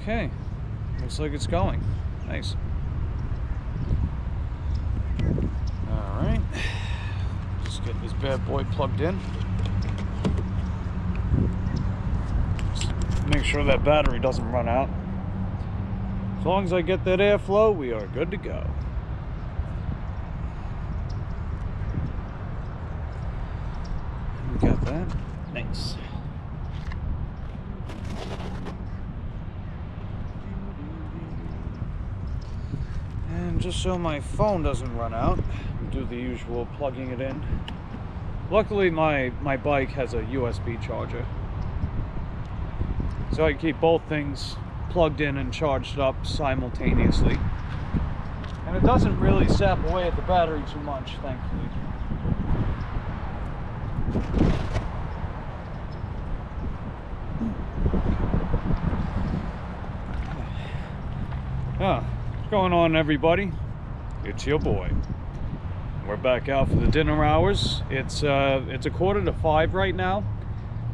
Okay, looks like it's going. Nice. Alright, just get this bad boy plugged in. Just make sure that battery doesn't run out. As long as I get that airflow, we are good to go. We got that. Nice. And just so my phone doesn't run out, do the usual plugging it in. Luckily my bike has a USB charger, so I can keep both things plugged in and charged up simultaneously. And it doesn't really sap away at the battery too much, thankfully. What's going on, everybody? It's your boy. We're back out for the dinner hours. It's a 4:45 right now,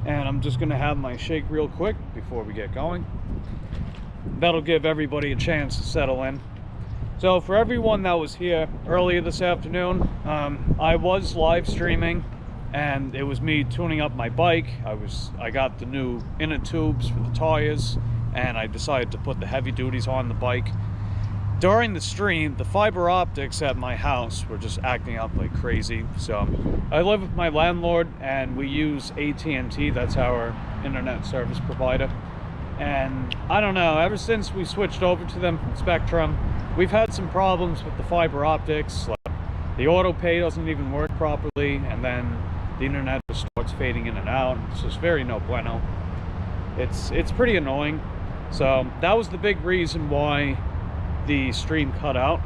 and I'm just gonna have my shake real quick before we get going. That'll give everybody a chance to settle in. So for everyone that was here earlier this afternoon, I was live streaming, and it was me tuning up my bike. I got the new inner tubes for the tires, and I decided to put the heavy duties on the bike. During the stream, the fiber optics at my house were just acting up like crazy. So I live with my landlord, and we use AT&T. That's our internet service provider. And I don't know, ever since we switched over to them from Spectrum, we've had some problems with the fiber optics. Like the auto pay doesn't even work properly, and then the internet just starts fading in and out. It's just very no bueno. It's pretty annoying. So that was the big reason why the stream cut out.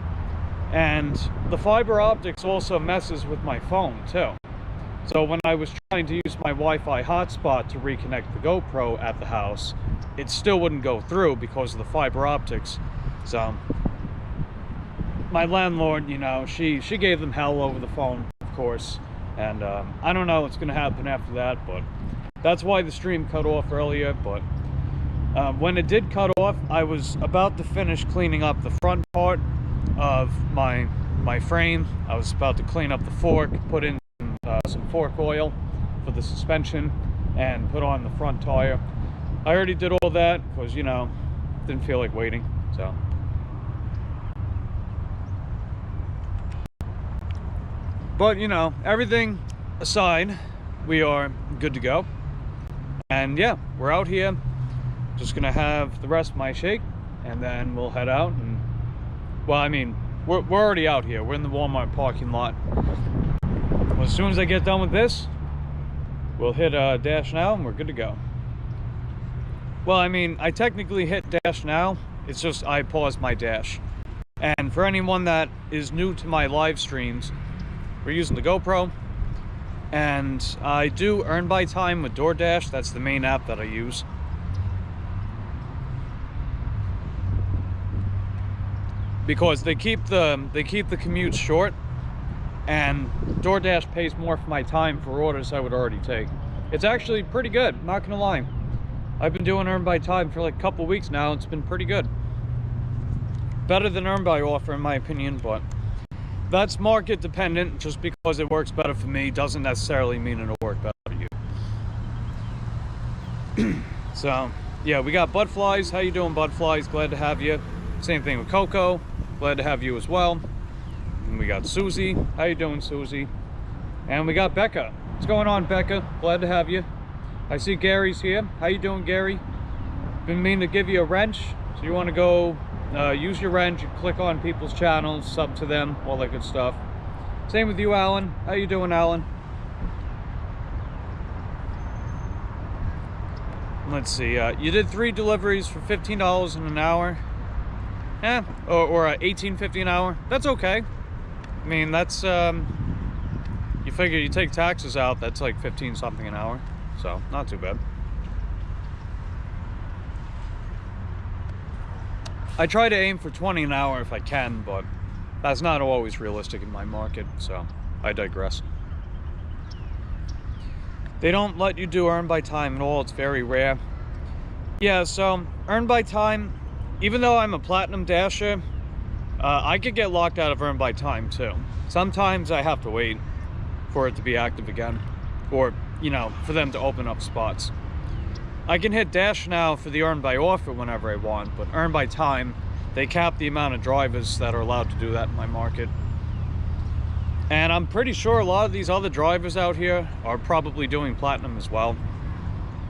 And the fiber optics also messes with my phone too. So when I was trying to use my Wi-Fi hotspot to reconnect the GoPro at the house, it still wouldn't go through because of the fiber optics. So my landlord, you know, she gave them hell over the phone, of course. And I don't know what's gonna happen after that, but that's why the stream cut off earlier. But when it did cut off, I was about to finish cleaning up the front part of my frame. I was about to clean up the fork, put in some fork oil for the suspension, and put on the front tire. I already did all that because, you know, didn't feel like waiting. So but, you know, everything aside, we are good to go. And yeah, we're out here. Just gonna have the rest of my shake, and then we'll head out. And well, I mean, we're already out here. We're in the Walmart parking lot. Well, as soon as I get done with this, we'll hit dash now, and we're good to go. Well, I mean, I technically hit dash now. It's just I paused my dash. And for anyone that is new to my live streams, we're using the GoPro, and I do earn by time with DoorDash. That's the main app that I use. Because they keep the commutes short, and DoorDash pays more for my time for orders I would already take. It's actually pretty good, not gonna lie. I've been doing earn by time for like a couple weeks now. It's been pretty good. Better than earn by offer in my opinion, but that's market dependent. Just because it works better for me doesn't necessarily mean it'll work better for you. So yeah, we got Budflies. How you doing, Budflies? Glad to have you. Same thing with Coco. Glad to have you as well. And we got Susie. How you doing, Susie? And we got Becca. What's going on, Becca? Glad to have you. I see Gary's here. How you doing, Gary? Been meaning to give you a wrench. So you want to go use your wrench and click on people's channels, sub to them, all that good stuff. Same with you, Alan. How you doing, Alan? Let's see. You did 3 deliveries for $15 in an hour. Yeah, or $18.50 an hour. That's okay. I mean, that's you figure you take taxes out, that's like 15 something an hour, so not too bad. I try to aim for 20 an hour if I can, but that's not always realistic in my market, so I digress. They don't let you do earn by time at all. It's very rare. Yeah, so earn by time, even though I'm a platinum dasher, I could get locked out of earn by time too. Sometimes I have to wait for it to be active again, or, you know, for them to open up spots. I can hit dash now for the earn by offer whenever I want, but earn by time, they cap the amount of drivers that are allowed to do that in my market. And I'm pretty sure a lot of these other drivers out here are probably doing platinum as well.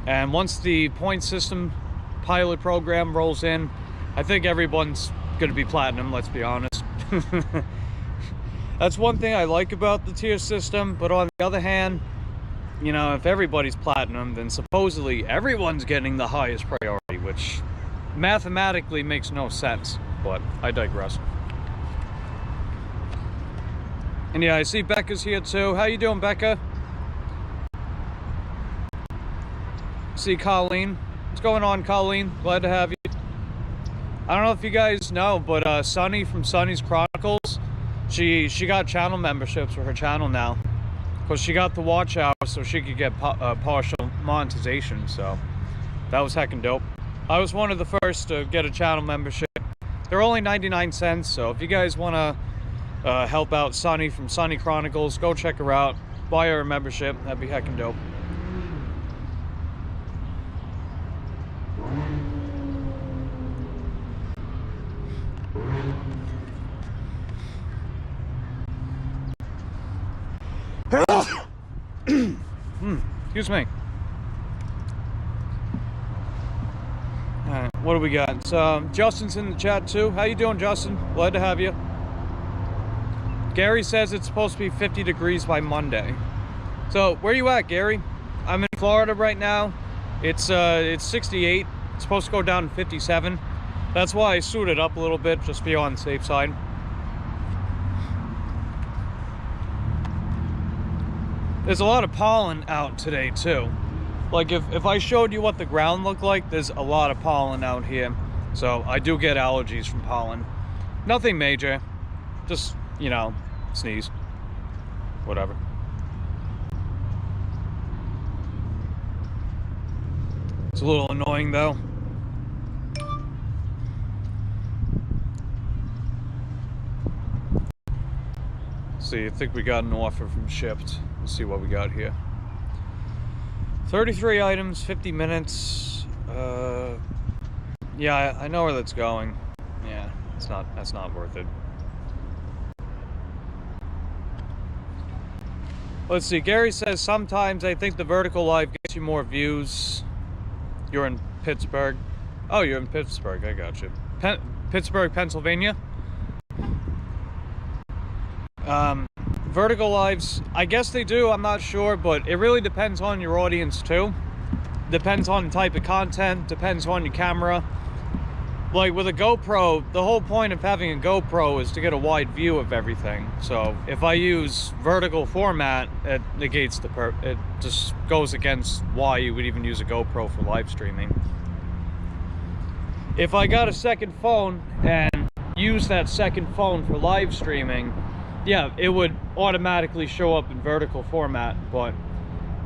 And once the point system pilot program rolls in, I think everyone's going to be platinum, let's be honest. That's one thing I like about the tier system, but on the other hand, you know, if everybody's platinum, then supposedly everyone's getting the highest priority, which mathematically makes no sense, but I digress. And yeah, I see Becca's here too. How you doing, Becca? See Colleen. What's going on, Colleen? Glad to have you. I don't know if you guys know, but Sunny from Sunny's Chronicles, she got channel memberships for her channel now, because she got the watch hours so she could get partial monetization. So that was heckin' dope. I was one of the first to get a channel membership. They're only 99 cents, so if you guys want to help out Sunny from Sunny Chronicles, go check her out, buy her a membership. That'd be heckin' dope. Excuse me. Alright, what do we got? So, Justin's in the chat too. How you doing, Justin? Glad to have you. Gary says it's supposed to be 50 degrees by Monday. So, where you at, Gary? I'm in Florida right now. It's 68. It's supposed to go down to 57. That's why I suited up a little bit, just to be on the safe side. There's a lot of pollen out today too. Like if I showed you what the ground looked like, there's a lot of pollen out here. So I do get allergies from pollen. Nothing major, just, you know, sneeze, whatever. It's a little annoying though. See, I think we got an offer from Shipped. Let's see what we got here. 33 items, 50 minutes. Yeah, I know where that's going. Yeah, that's not worth it. Let's see, Gary says sometimes I think the vertical live gets you more views. You're in Pittsburgh. Oh, you're in Pittsburgh, I got you. Pittsburgh, Pennsylvania. Vertical lives, I guess they do, I'm not sure, but it really depends on your audience too. Depends on the type of content, depends on your camera. Like with a GoPro, the whole point of having a GoPro is to get a wide view of everything. So if I use vertical format, it negates it just goes against why you would even use a GoPro for live streaming. If I got a second phone and use that second phone for live streaming, yeah, it would automatically show up in vertical format, but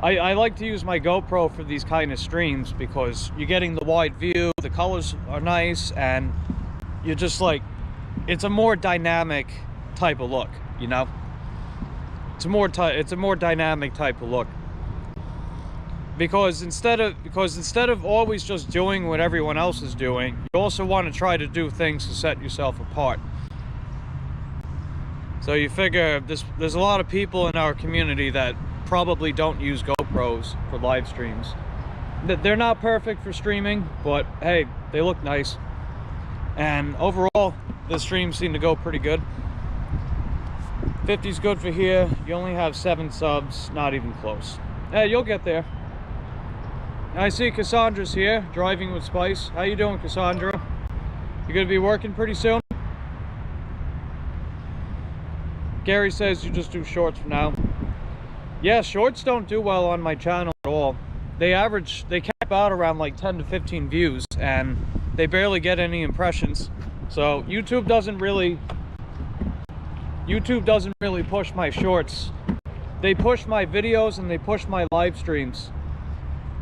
I like to use my GoPro for these kind of streams because you're getting the wide view, the colors are nice, and you're just like, it's a more dynamic type of look, you know? It's a more dynamic type of look. Because instead of always just doing what everyone else is doing, you also want to try to do things to set yourself apart. So you figure there's a lot of people in our community that probably don't use GoPros for live streams. They're not perfect for streaming, but hey, they look nice. And overall, the streams seem to go pretty good. 50's good for here. You only have 7 subs, not even close. Hey, you'll get there. I see Cassandra's here, driving with Spice. How you doing, Cassandra? You gonna be working pretty soon? Gary says you just do shorts for now. Yeah, shorts don't do well on my channel at all. They cap out around like 10 to 15 views, and they barely get any impressions. So YouTube doesn't really push my shorts. They push my videos and they push my live streams.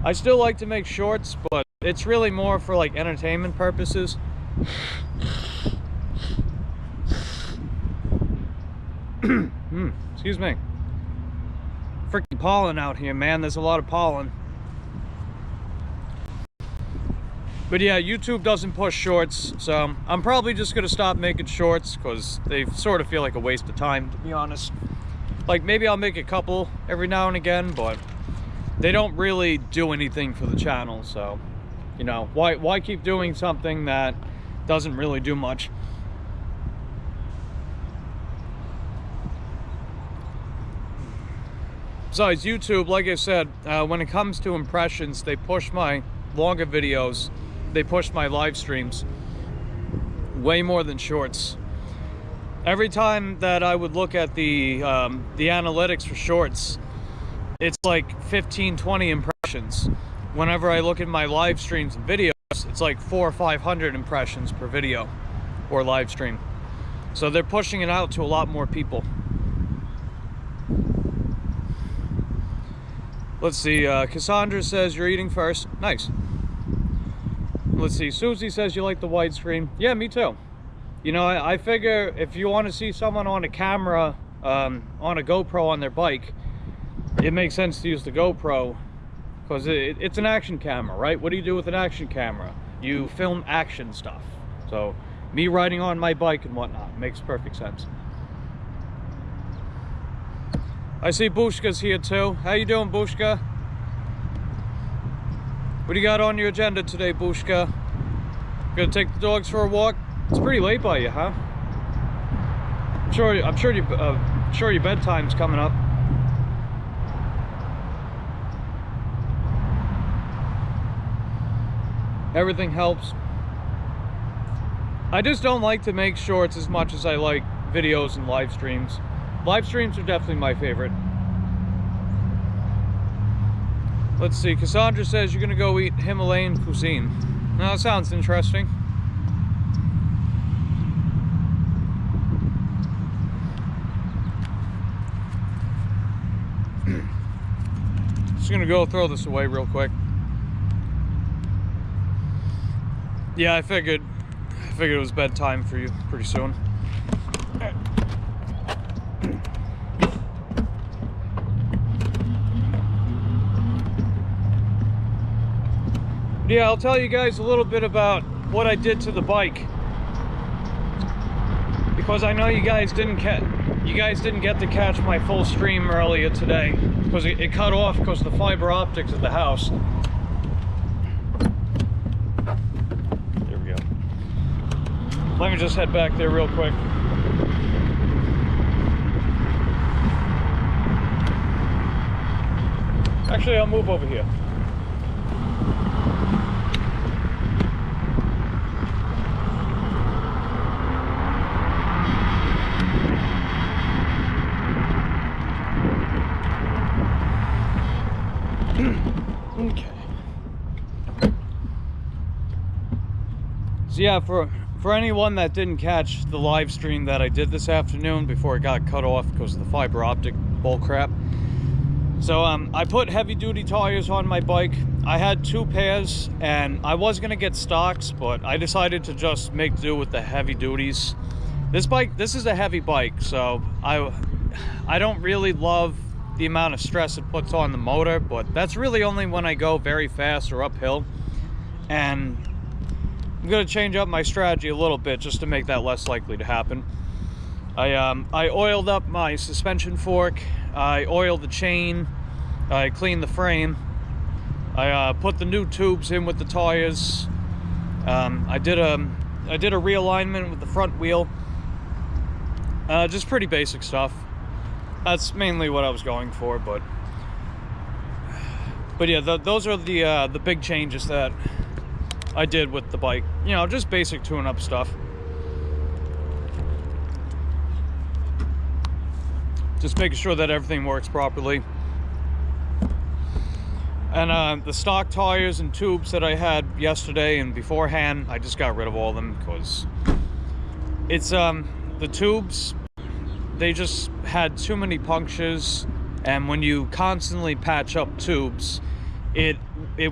I still like to make shorts, but it's really more for like entertainment purposes. Excuse me. Freaking pollen out here, man. There's a lot of pollen. But yeah, YouTube doesn't push shorts, so I'm probably just gonna stop making shorts because they sort of feel like a waste of time, to be honest. Like, maybe I'll make a couple every now and again, but they don't really do anything for the channel, so, you know, why keep doing something that doesn't really do much? Besides, YouTube, like I said, when it comes to impressions, they push my longer videos, they push my live streams way more than shorts. Every time that I would look at the analytics for shorts, it's like 15-20 impressions. Whenever I look at my live streams and videos, it's like 400 or 500 impressions per video or live stream. So they're pushing it out to a lot more people. Let's see, Cassandra says you're eating first. Nice. Let's see, Susie says you like the widescreen. Yeah, me too. You know, I figure if you want to see someone on a camera, on a GoPro on their bike, it makes sense to use the GoPro because it's an action camera, right? What do you do with an action camera? You film action stuff. So me riding on my bike and whatnot makes perfect sense. I see Bushka's here too. How you doing, Bushka? What do you got on your agenda today, Bushka? Gonna take the dogs for a walk? It's pretty late by you, huh? I'm sure your bedtime's coming up. Everything helps. I just don't like to make shorts as much as I like videos and live streams. Live streams are definitely my favorite. Let's see, Cassandra says you're gonna go eat Himalayan cuisine. Now that sounds interesting. Just gonna go throw this away real quick. Yeah, I figured it was bedtime for you pretty soon. Yeah, I'll tell you guys a little bit about what I did to the bike, because I know you guys didn't get to catch my full stream earlier today because it cut off because of the fiber optics at the house. There we go. Let me just head back there real quick. Actually, I'll move over here. Okay. So yeah, for anyone that didn't catch the live stream that I did this afternoon before it got cut off because of the fiber optic bull crap. So I put heavy duty tires on my bike. I had 2 pairs and I was gonna get stocks, but I decided to just make do with the heavy duties. This is a heavy bike, so I don't really love the amount of stress it puts on the motor, but that's really only when I go very fast or uphill. And I'm gonna change up my strategy a little bit just to make that less likely to happen. I oiled up my suspension fork, I oiled the chain, I cleaned the frame, I put the new tubes in with the tires. I did a realignment with the front wheel. Just pretty basic stuff. That's mainly what I was going for, but yeah, those are the big changes that I did with the bike. You know, just basic tune-up stuff. Just making sure that everything works properly. And the stock tires and tubes that I had yesterday and beforehand, I just got rid of all of them because it's the tubes, they just had too many punctures, and when you constantly patch up tubes, it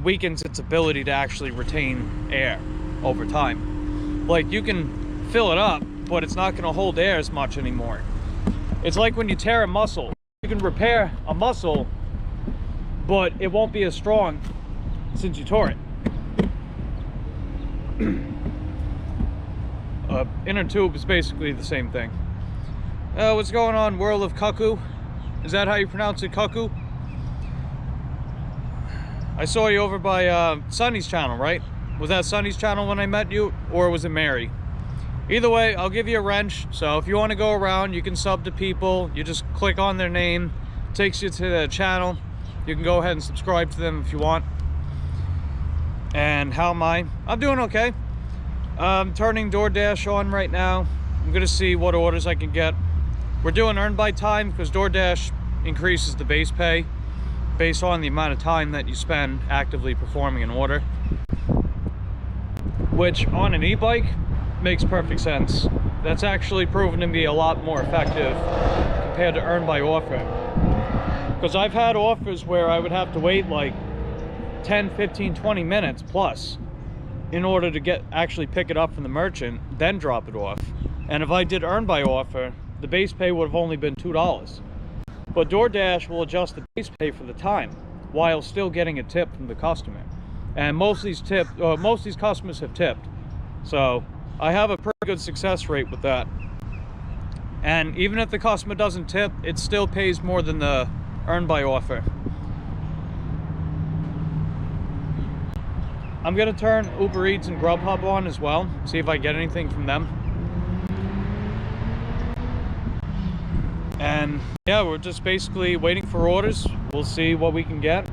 weakens its ability to actually retain air over time. Like, you can fill it up, but it's not going to hold air as much anymore. It's like when you tear a muscle. You can repair a muscle, but it won't be as strong since you tore it. Inner tube is basically the same thing. What's going on, World of Cuckoo? Is that how you pronounce it, Cuckoo? I saw you over by Sunny's channel, right? Was that Sunny's channel when I met you, or was it Mary? Either way, I'll give you a wrench. So if you want to go around, you can sub to people. You just click on their name, takes you to the channel. You can go ahead and subscribe to them if you want. And how am I? I'm doing okay. I'm turning DoorDash on right now. I'm gonna see what orders I can get. We're doing earn by time because DoorDash increases the base pay based on the amount of time that you spend actively performing an order, which on an e-bike makes perfect sense. That's actually proven to be a lot more effective compared to earn by offer, because I've had offers where I would have to wait like 10, 15, 20 minutes plus in order to actually pick it up from the merchant, then drop it off. And if I did earn by offer, the base pay would have only been $2. But DoorDash will adjust the base pay for the time while still getting a tip from the customer. And most of these customers have tipped. So I have a pretty good success rate with that. And even if the customer doesn't tip, it still pays more than the earn by offer. I'm gonna turn Uber Eats and Grubhub on as well, see if I get anything from them. And yeah, we're just basically waiting for orders. We'll see what we can get.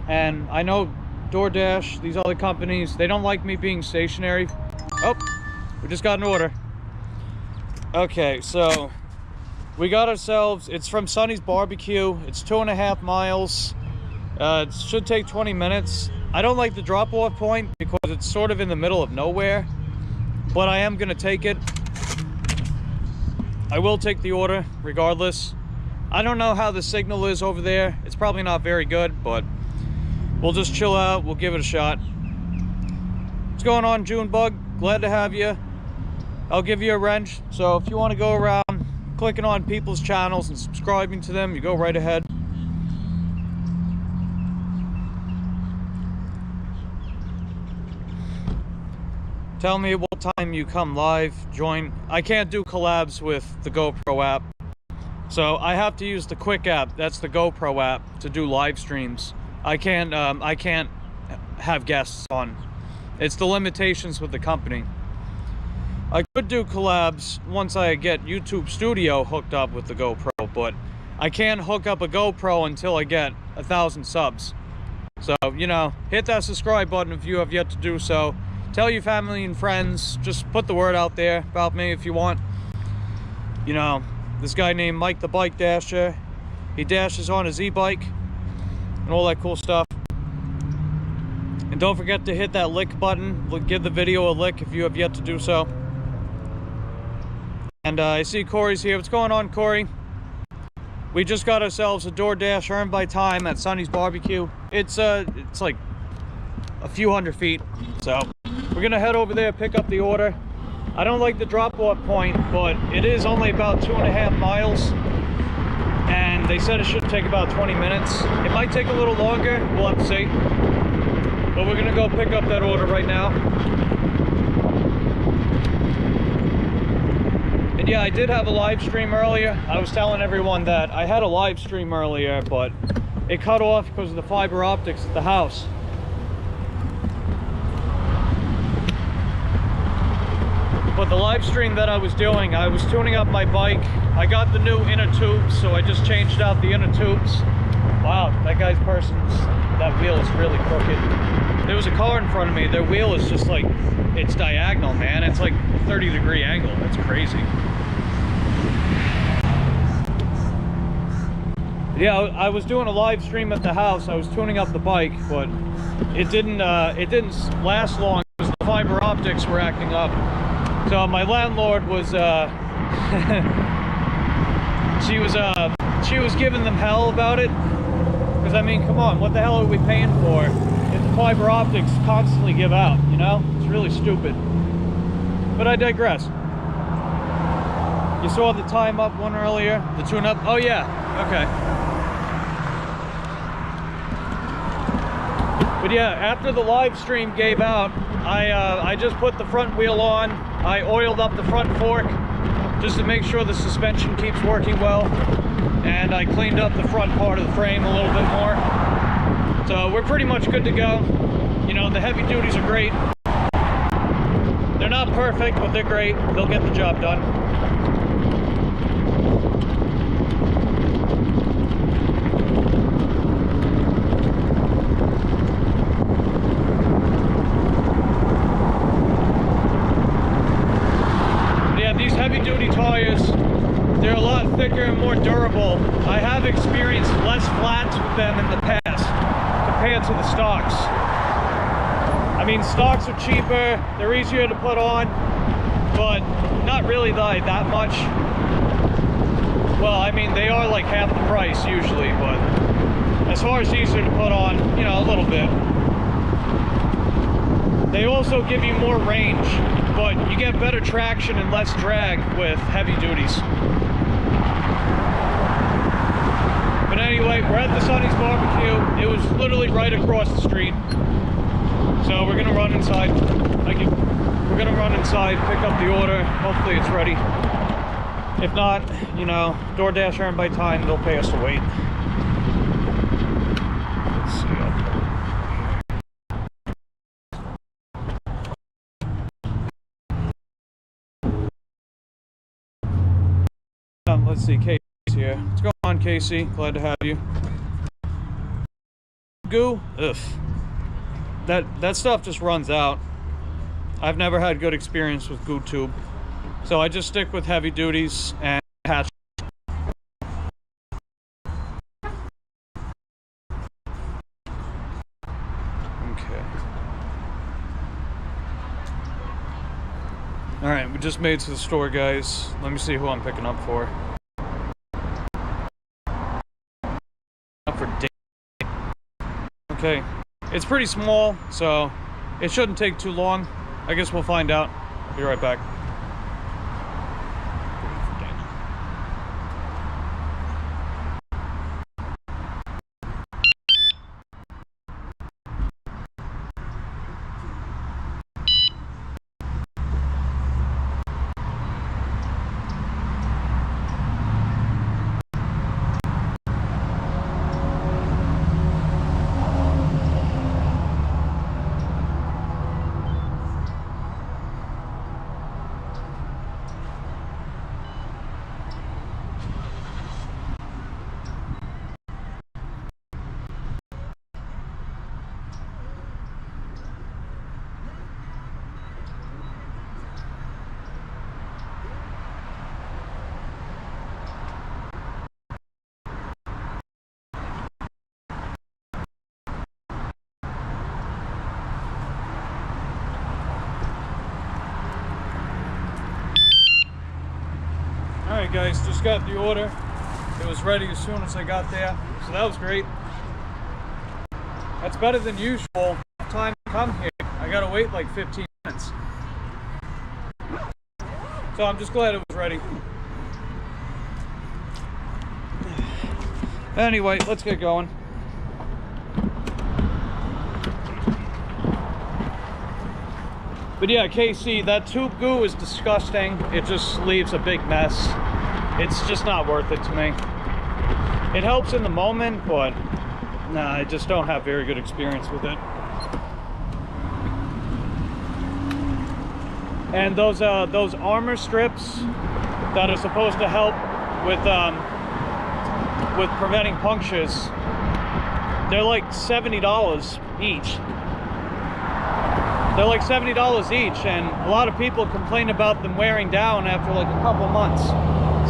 And I know DoorDash, these other companies, they don't like me being stationary. Oh, we just got an order. Okay, so we got ourselves, it's from Sonny's Barbecue. It's 2.5 miles. It should take 20 minutes. I don't like the drop-off point because it's sort of in the middle of nowhere, but I am gonna take it. I will take the order regardless. I don't know how the signal is over there. It's probably not very good, but we'll just chill out. We'll give it a shot. What's going on, Junebug? Glad to have you. I'll give you a wrench. So if you want to go around clicking on people's channels and subscribing to them, you go right ahead. Tell me what time you come live, join. I can't do collabs with the GoPro app, so I have to use the Quick app. That's the GoPro app to do live streams. I can't have guests on. It's the limitations with the company. I could do collabs once I get YouTube Studio hooked up with the GoPro, but I can't hook up a GoPro until I get 1,000 subs. So, you know, hit that subscribe button if you have yet to do so. Tell your family and friends, just put the word out there about me if you want. You know, this guy named Mike the Bike Dasher, he dashes on his e-bike and all that cool stuff. And don't forget to hit that like button, give the video a like if you have yet to do so. And I see Corey's here. What's going on, Corey? We just got ourselves a DoorDash earned by time at Sonny's Barbecue. It's like a few hundred feet, so we're gonna head over there, pick up the order. I don't like the drop-off point, but it is only about 2.5 miles, and they said it should take about 20 minutes. It might take a little longer, we'll have to see. But we're gonna go pick up that order right now. And yeah, I did have a live stream earlier. I was telling everyone that I had a live stream earlier, but it cut off because of the fiber optics at the house. But the live stream that I was doing, I was tuning up my bike. I got the new inner tubes, so I just changed out the inner tubes. Wow, that that wheel is really crooked. There was a car in front of me, their wheel is just like, it's diagonal, man. It's like 30-degree angle, that's crazy. Yeah, I was doing a live stream at the house. I was tuning up the bike, but it didn't last long because the fiber optics were acting up. So my landlord was, she was giving them hell about it Because I mean, come on, what the hell are we paying for if the fiber optics constantly give out, you know? It's really stupid. But I digress. You saw the time up one earlier, the tune up? Oh yeah, okay. But yeah, after the live stream gave out, I just put the front wheel on. I oiled up the front fork just to make sure the suspension keeps working well. And I cleaned up the front part of the frame a little bit more. So we're pretty much good to go. You know, the heavy duties are great. They're not perfect, but they're great. They'll get the job done. Heavy-duty tires, they're a lot thicker and more durable. I have experienced less flats with them in the past compared to the stocks. I mean, stocks are cheaper, they're easier to put on, but not really that much. Well, I mean, they are like half the price usually, but as far as easier to put on, you know, a little bit. They also give you more range, but you get better traction and less drag with heavy duties. But anyway, we're at the Sonny's Barbecue. It was literally right across the street. So we're gonna run inside. We're gonna run inside, pick up the order. Hopefully it's ready. If not, you know, DoorDash earned by time, they'll pay us to wait. Let's see, Casey here. What's going on, Casey? Glad to have you. Goo? Ugh. That stuff just runs out. I've never had good experience with goo tube. So I just stick with heavy duties and hatch. Okay. Alright, we just made it to the store, guys. Let me see who I'm picking up for. Okay, it's pretty small, so it shouldn't take too long. I guess we'll find out. Be right back. Alright guys, just got the order. It was ready as soon as I got there, so that was great. That's better than usual. Time to come here, I gotta wait like 15 minutes. So I'm just glad it was ready. Anyway, let's get going. But yeah, KC, that tube goo is disgusting. It just leaves a big mess. It's just not worth it to me. It helps in the moment, but nah, I just don't have very good experience with it. And those armor strips that are supposed to help with preventing punctures, they're like $70 each. They're like $70 each, and a lot of people complain about them wearing down after like a couple months.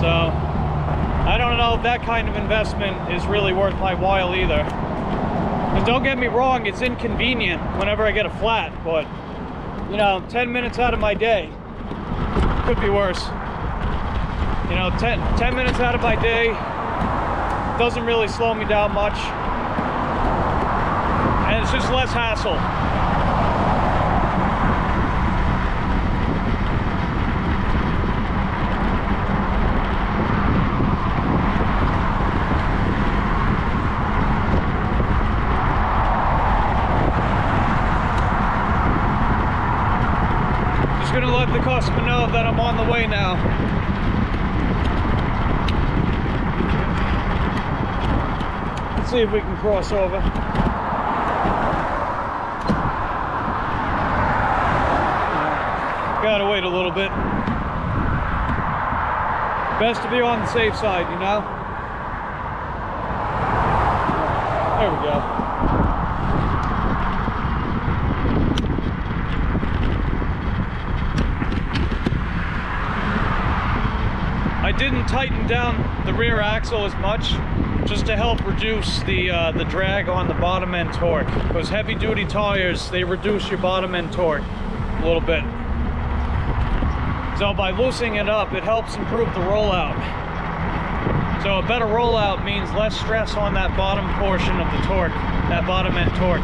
So I don't know if that kind of investment is really worth my while either. Because don't get me wrong, it's inconvenient whenever I get a flat, but you know, 10 minutes out of my day could be worse. You know, 10 minutes out of my day doesn't really slow me down much. It's just less hassle. Just gonna let the customer know that I'm on the way now. Let's see if we can cross over. Gotta wait a little bit. Best to be on the safe side, you know? There we go. I didn't tighten down the rear axle as much, just to help reduce the drag on the bottom end torque. Because heavy duty tires, they reduce your bottom end torque a little bit. So by loosening it up, it helps improve the rollout. So a better rollout means less stress on that bottom portion of the torque, that bottom end torque.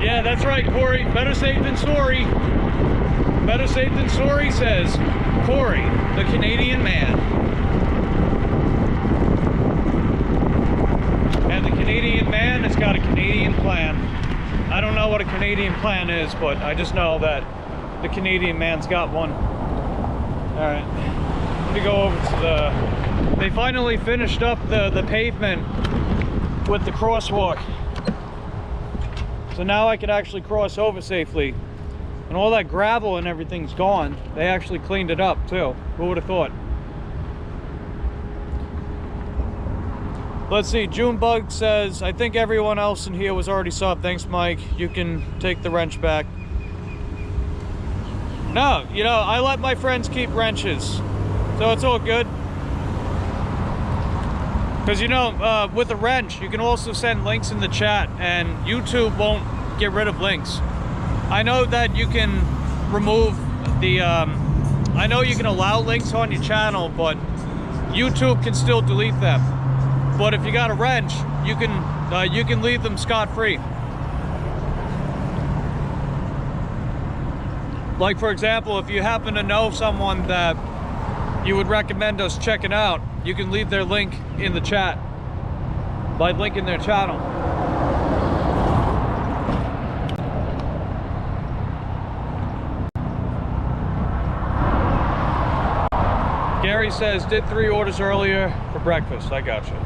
Yeah, that's right, Corey. Better safe than sorry. Better safe than sorry, says Corey, the Canadian man. And the Canadian man has got a Canadian plan. I don't know what a Canadian plan is, but I just know that the Canadian man's got one. Alright, let me go over to the... They finally finished up the pavement with the crosswalk. So now I can actually cross over safely. And all that gravel and everything's gone. They actually cleaned it up too. Who would have thought? Let's see, Junebug says, I think everyone else in here was already subbed. Thanks, Mike. You can take the wrench back. No, you know, I let my friends keep wrenches. So it's all good. Because, you know, with a wrench, you can also send links in the chat, and YouTube won't get rid of links. I know that you can remove the, I know you can allow links on your channel, but YouTube can still delete them. But if you got a wrench, you can leave them scot-free. Like, for example, if you happen to know someone that you would recommend us checking out, you can leave their link in the chat by linking their channel. Gary says, did 3 orders earlier for breakfast. I got you.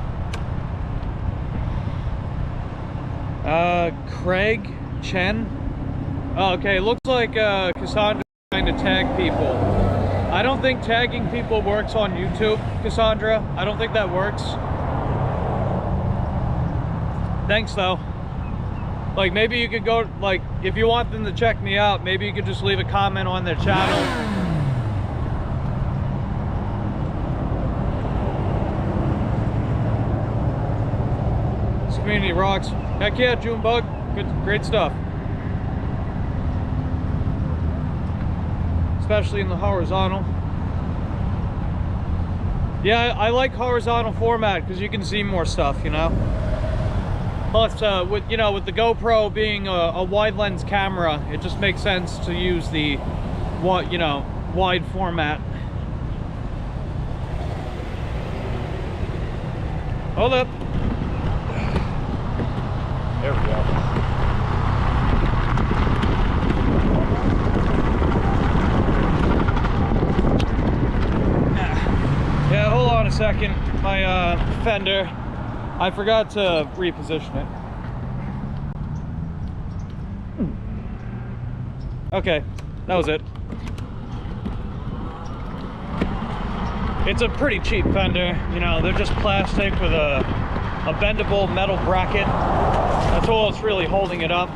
Craig Chen. Oh, okay, looks like Cassandra's trying to tag people. I don't think tagging people works on YouTube, Cassandra. I don't think that works. Thanks, though. Like, maybe you could go, like, if you want them to check me out, maybe you could just leave a comment on their channel. This community rocks. Heck yeah, Junebug. Good, great stuff. Especially in the horizontal. Yeah, I like horizontal format because you can see more stuff, you know. Plus, with the GoPro being a wide lens camera, it just makes sense to use the, wide format. Hold up. There we go. Yeah, hold on a second. My fender, I forgot to reposition it. Okay, that was it. It's a pretty cheap fender, you know, they're just plastic with a bendable metal bracket. That's all that's really holding it up.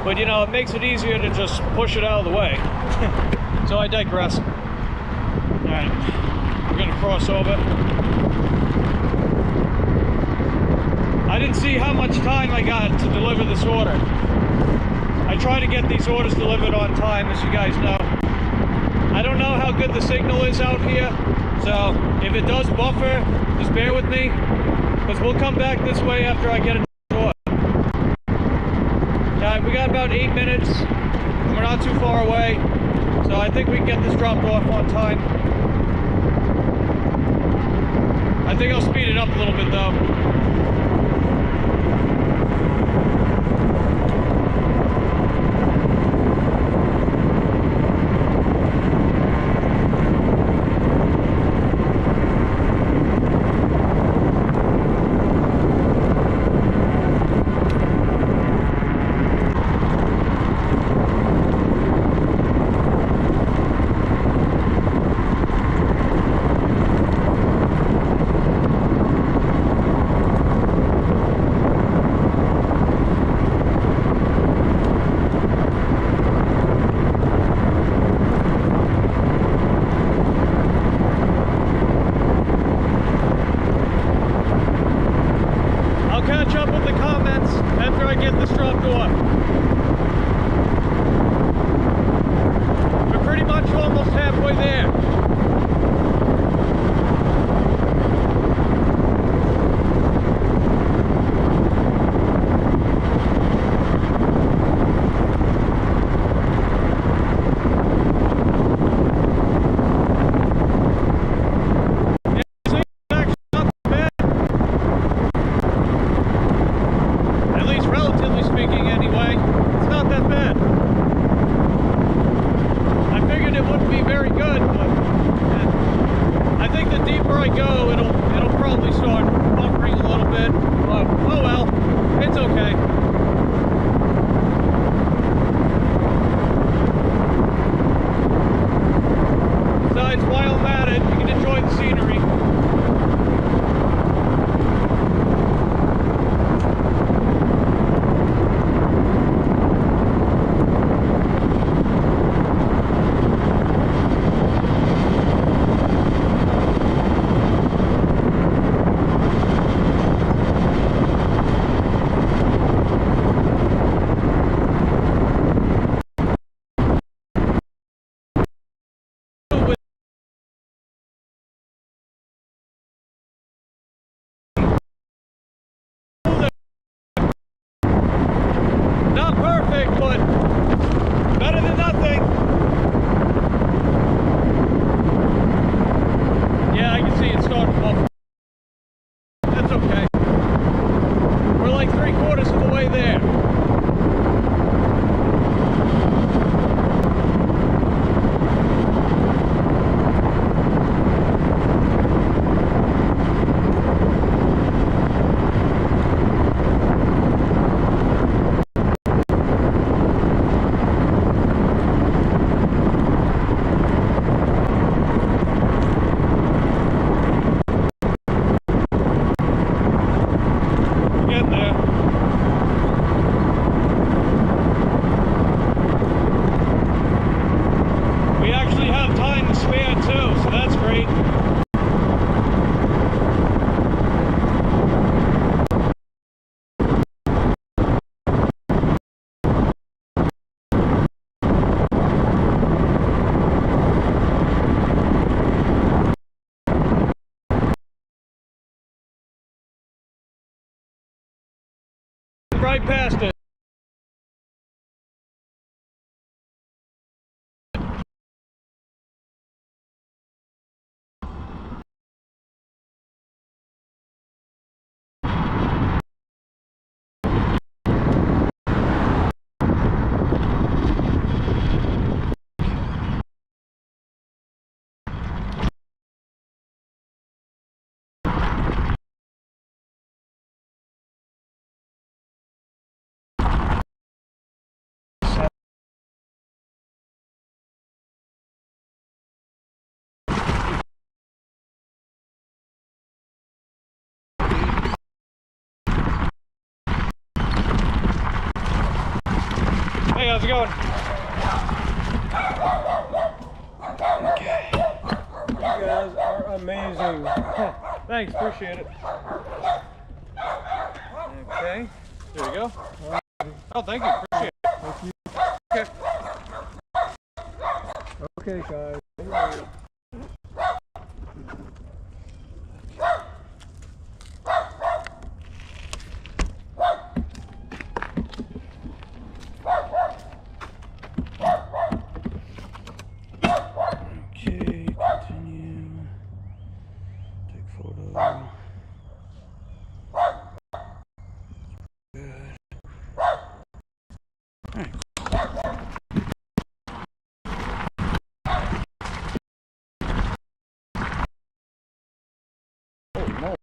But you know, it makes it easier to just push it out of the way. So I digress. Alright, we're gonna cross over. I didn't see how much time I got to deliver this order. I try to get these orders delivered on time, as you guys know. I don't know how good the signal is out here, so if it does buffer, just bear with me, because we'll come back this way after I get a order. We got about 8 minutes, and we're not too far away, so I think we can get this dropped off on time. I think I'll speed it up a little bit though. Catch up with the comments after I get this dropped off. We're pretty much almost halfway there. Not perfect, but better than nothing. Yeah, I can see it starting to bubble. That's okay. We're like 3/4 of the way there. Right past it. Hey, how's it going? Okay. You guys are amazing. Thanks, appreciate it. Okay, there you go. Oh, thank you, appreciate it. Thank you. Okay, guys. Okay, continue. Take photo. Good. Alright. Oh no.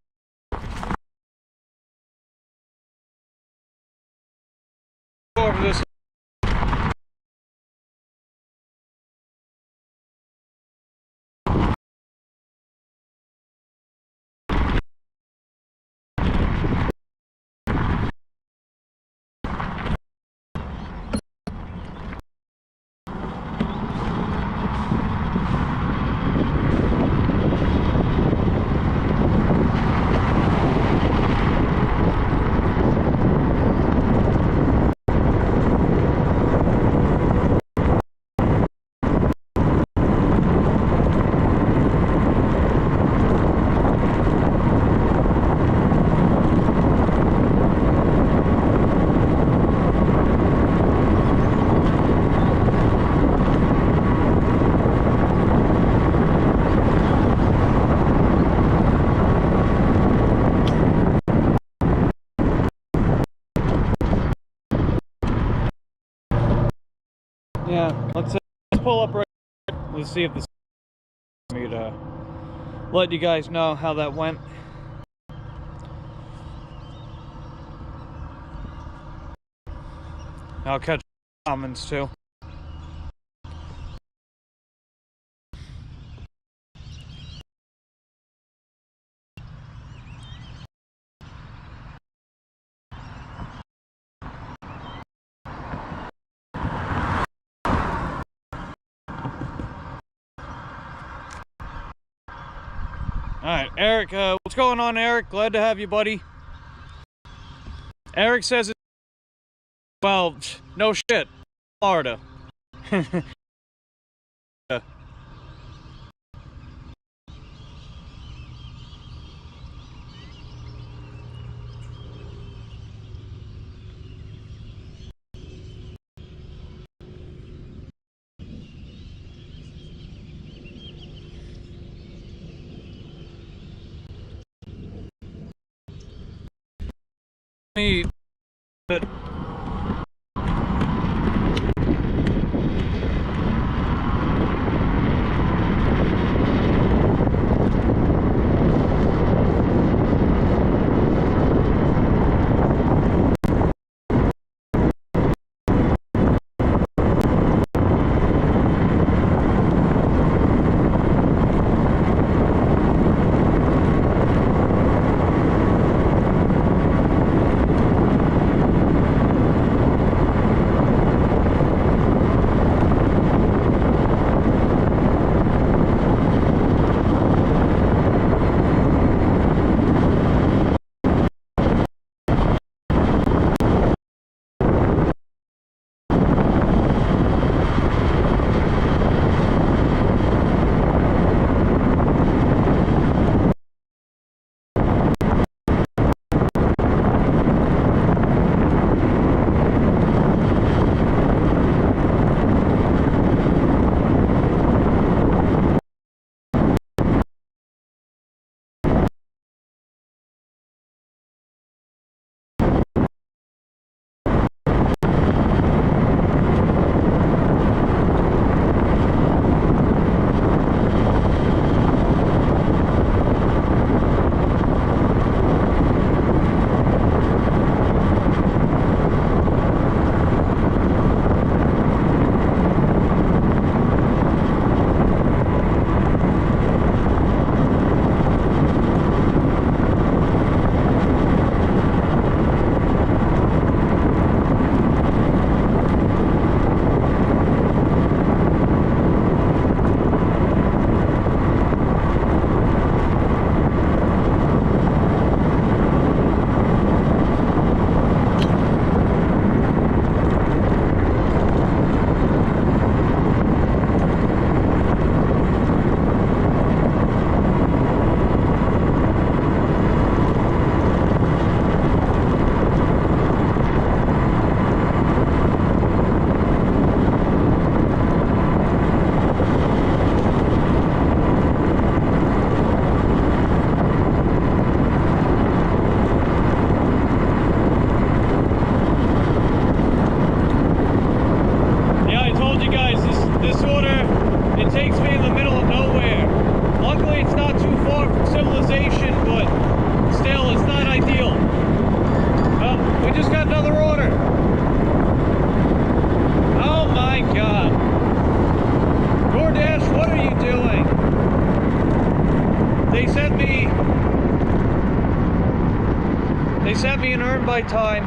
Go over this. Yeah, let's pull up right. Let's see if this me to let you guys know how that went. I'll catch comments too. Alright, Eric, what's going on, Eric? Glad to have you, buddy. Eric says it's... Well, no shit. Florida. Me... But... by time.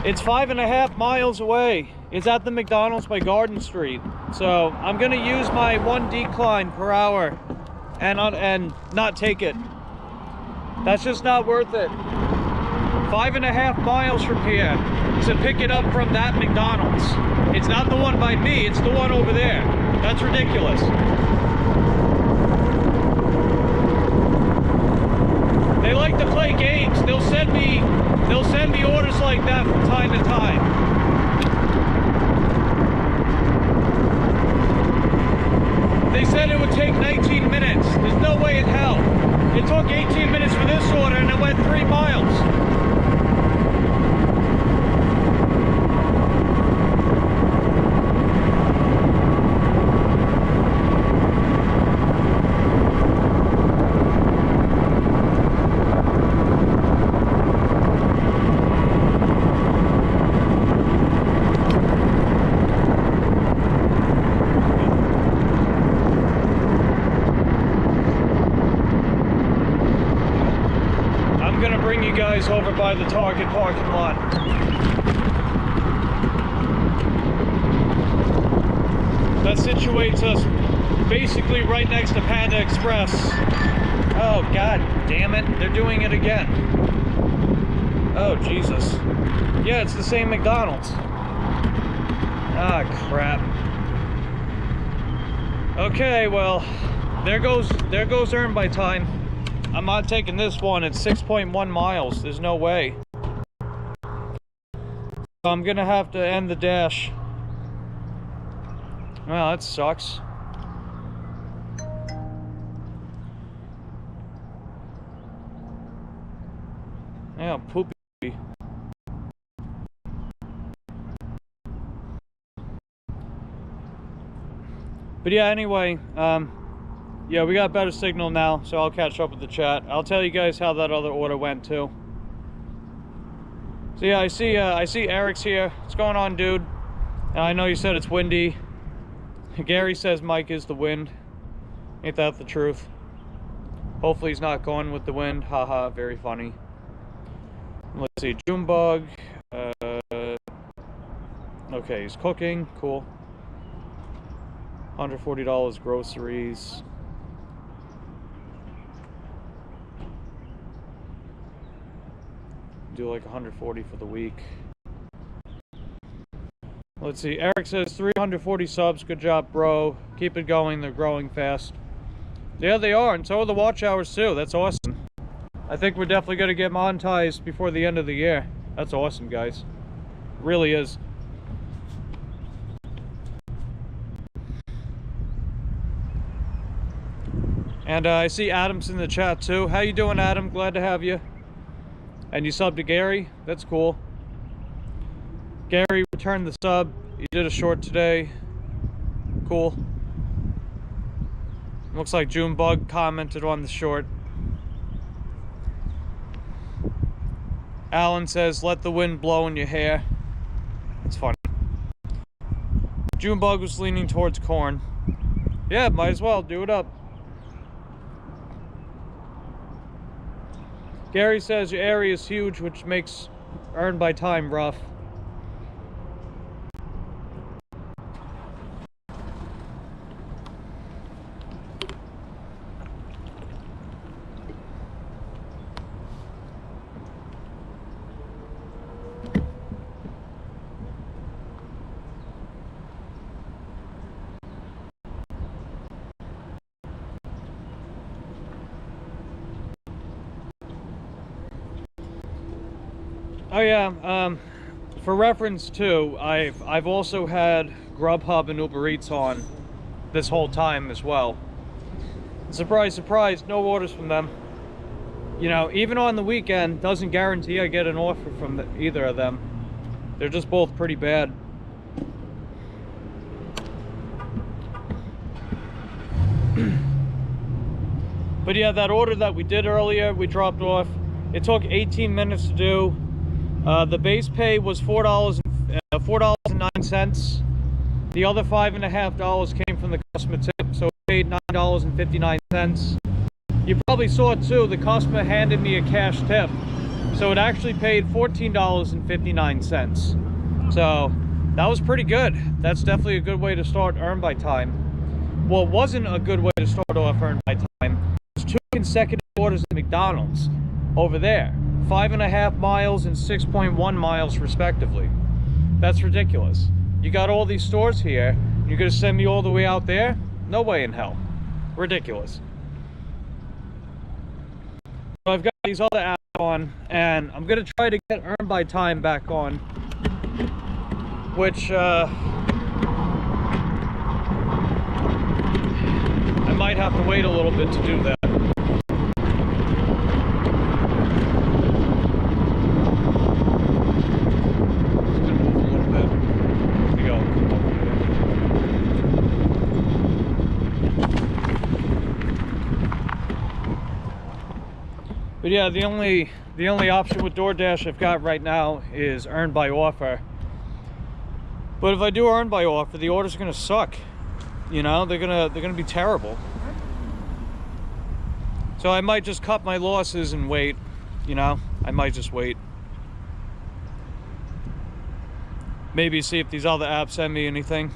It's 5.5 miles away. It's at the McDonald's by Garden Street. So I'm gonna use my 1 decline per hour and not take it. That's just not worth it. 5.5 miles from here to pick it up from that McDonald's. It's not the one by me, it's the one over there. That's ridiculous. They like to play games. They'll send me orders like that from time to time. They said it would take 19 minutes. There's no way in hell. It took 18 minutes for this order and it went 3 miles. Guys over by the Target parking lot. That situates us basically right next to Panda Express. Oh god damn it, they're doing it again. Oh Jesus. Yeah, it's the same McDonald's. Ah crap. Okay, well, there goes earn by time. I'm not taking this one. It's 6.1 miles. There's no way. I'm gonna have to end the dash. Well, that sucks. Yeah, poopy. But yeah, anyway, yeah, we got better signal now, so I'll catch up with the chat. I'll tell you guys how that other order went too. So yeah, I see Eric's here. What's going on, dude? I know you said it's windy. Gary says Mike is the wind. Ain't that the truth? Hopefully he's not going with the wind. Haha, very funny. Let's see, Junebug. Okay, he's cooking. Cool. $140 groceries. Do like 140 for the week. Let's see, Eric says 340 subs. Good job, bro. Keep it going. They're growing fast. Yeah, they are, and so are the watch hours too. That's awesome. I think we're definitely going to get monetized before the end of the year. That's awesome, guys. It really is. And I see Adam's in the chat too. How you doing, Adam? Glad to have you. And you subbed to Gary. That's cool. Gary returned the sub. He did a short today. Cool. Looks like Junebug commented on the short. Alan says, let the wind blow in your hair. That's funny. Junebug was leaning towards corn. Yeah, might as well. Do it up. Gary says your area is huge, which makes earn by time rough. Oh yeah, for reference too, I've also had Grubhub and Uber Eats on this whole time as well. Surprise, surprise, no orders from them. You know, even on the weekend, doesn't guarantee I get an offer from either of them. They're just both pretty bad. But yeah, that order that we did earlier, we dropped off. It took 18 minutes to do. The base pay was $4.09. The other $5.50 came from the customer tip, so we paid $9.59. You probably saw it too, the customer handed me a cash tip. So it actually paid $14.59. So that was pretty good. That's definitely a good way to start Earn by Time. Well, it wasn't a good way to start off Earn by Time. It was 2 consecutive orders at McDonald's over there. 5.5 miles and 6.1 miles respectively. That's ridiculous. You got all these stores here, you're gonna send me all the way out there? No way in hell. Ridiculous. So I've got these other apps on, and I'm gonna try to get Earn by Time back on, which I might have to wait a little bit to do that. But yeah, the only option with DoorDash I've got right now is Earn by Offer. But if I do Earn by Offer, the orders are gonna suck. You know, they're gonna be terrible. So I might just cut my losses and wait. You know, I might just wait. Maybe see if these other apps send me anything.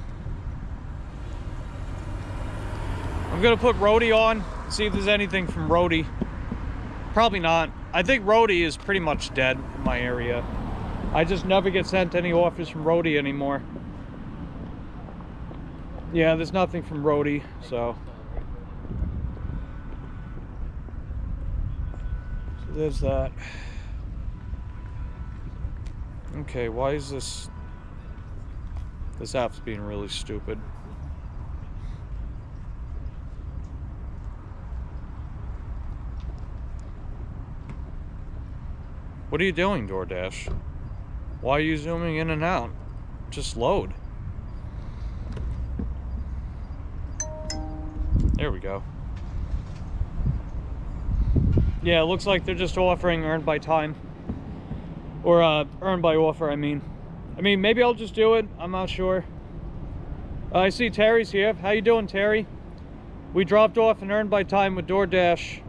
I'm gonna put Roadie on, see if there's anything from Roadie. Probably not. I think Roadie is pretty much dead in my area. I just never get sent any offers from Roadie anymore. Yeah, there's nothing from Roadie, so there's that. Okay, why is this app's being really stupid? What are you doing, DoorDash? Why are you zooming in and out? Just load. There we go. Yeah, it looks like they're just offering Earn by Time. Or Earn by Offer, I mean. Maybe I'll just do it. I'm not sure. I see Terry's here. How you doing, Terry? We dropped off an Earn by Time with DoorDash.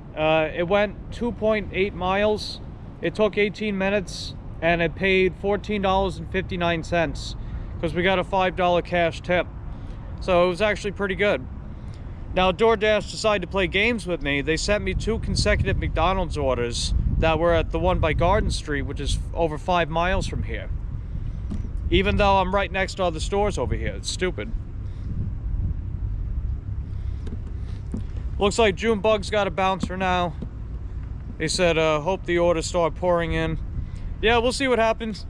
It went 2.8 miles. It took 18 minutes, and it paid $14.59 because we got a $5 cash tip. So it was actually pretty good. Now, DoorDash decided to play games with me. They sent me 2 consecutive McDonald's orders that were at the one by Garden Street, which is over 5 miles from here. Even though I'm right next to other stores over here. It's stupid. Looks like Junebug's got a bouncer now. They said, hope the orders start pouring in. Yeah, we'll see what happens.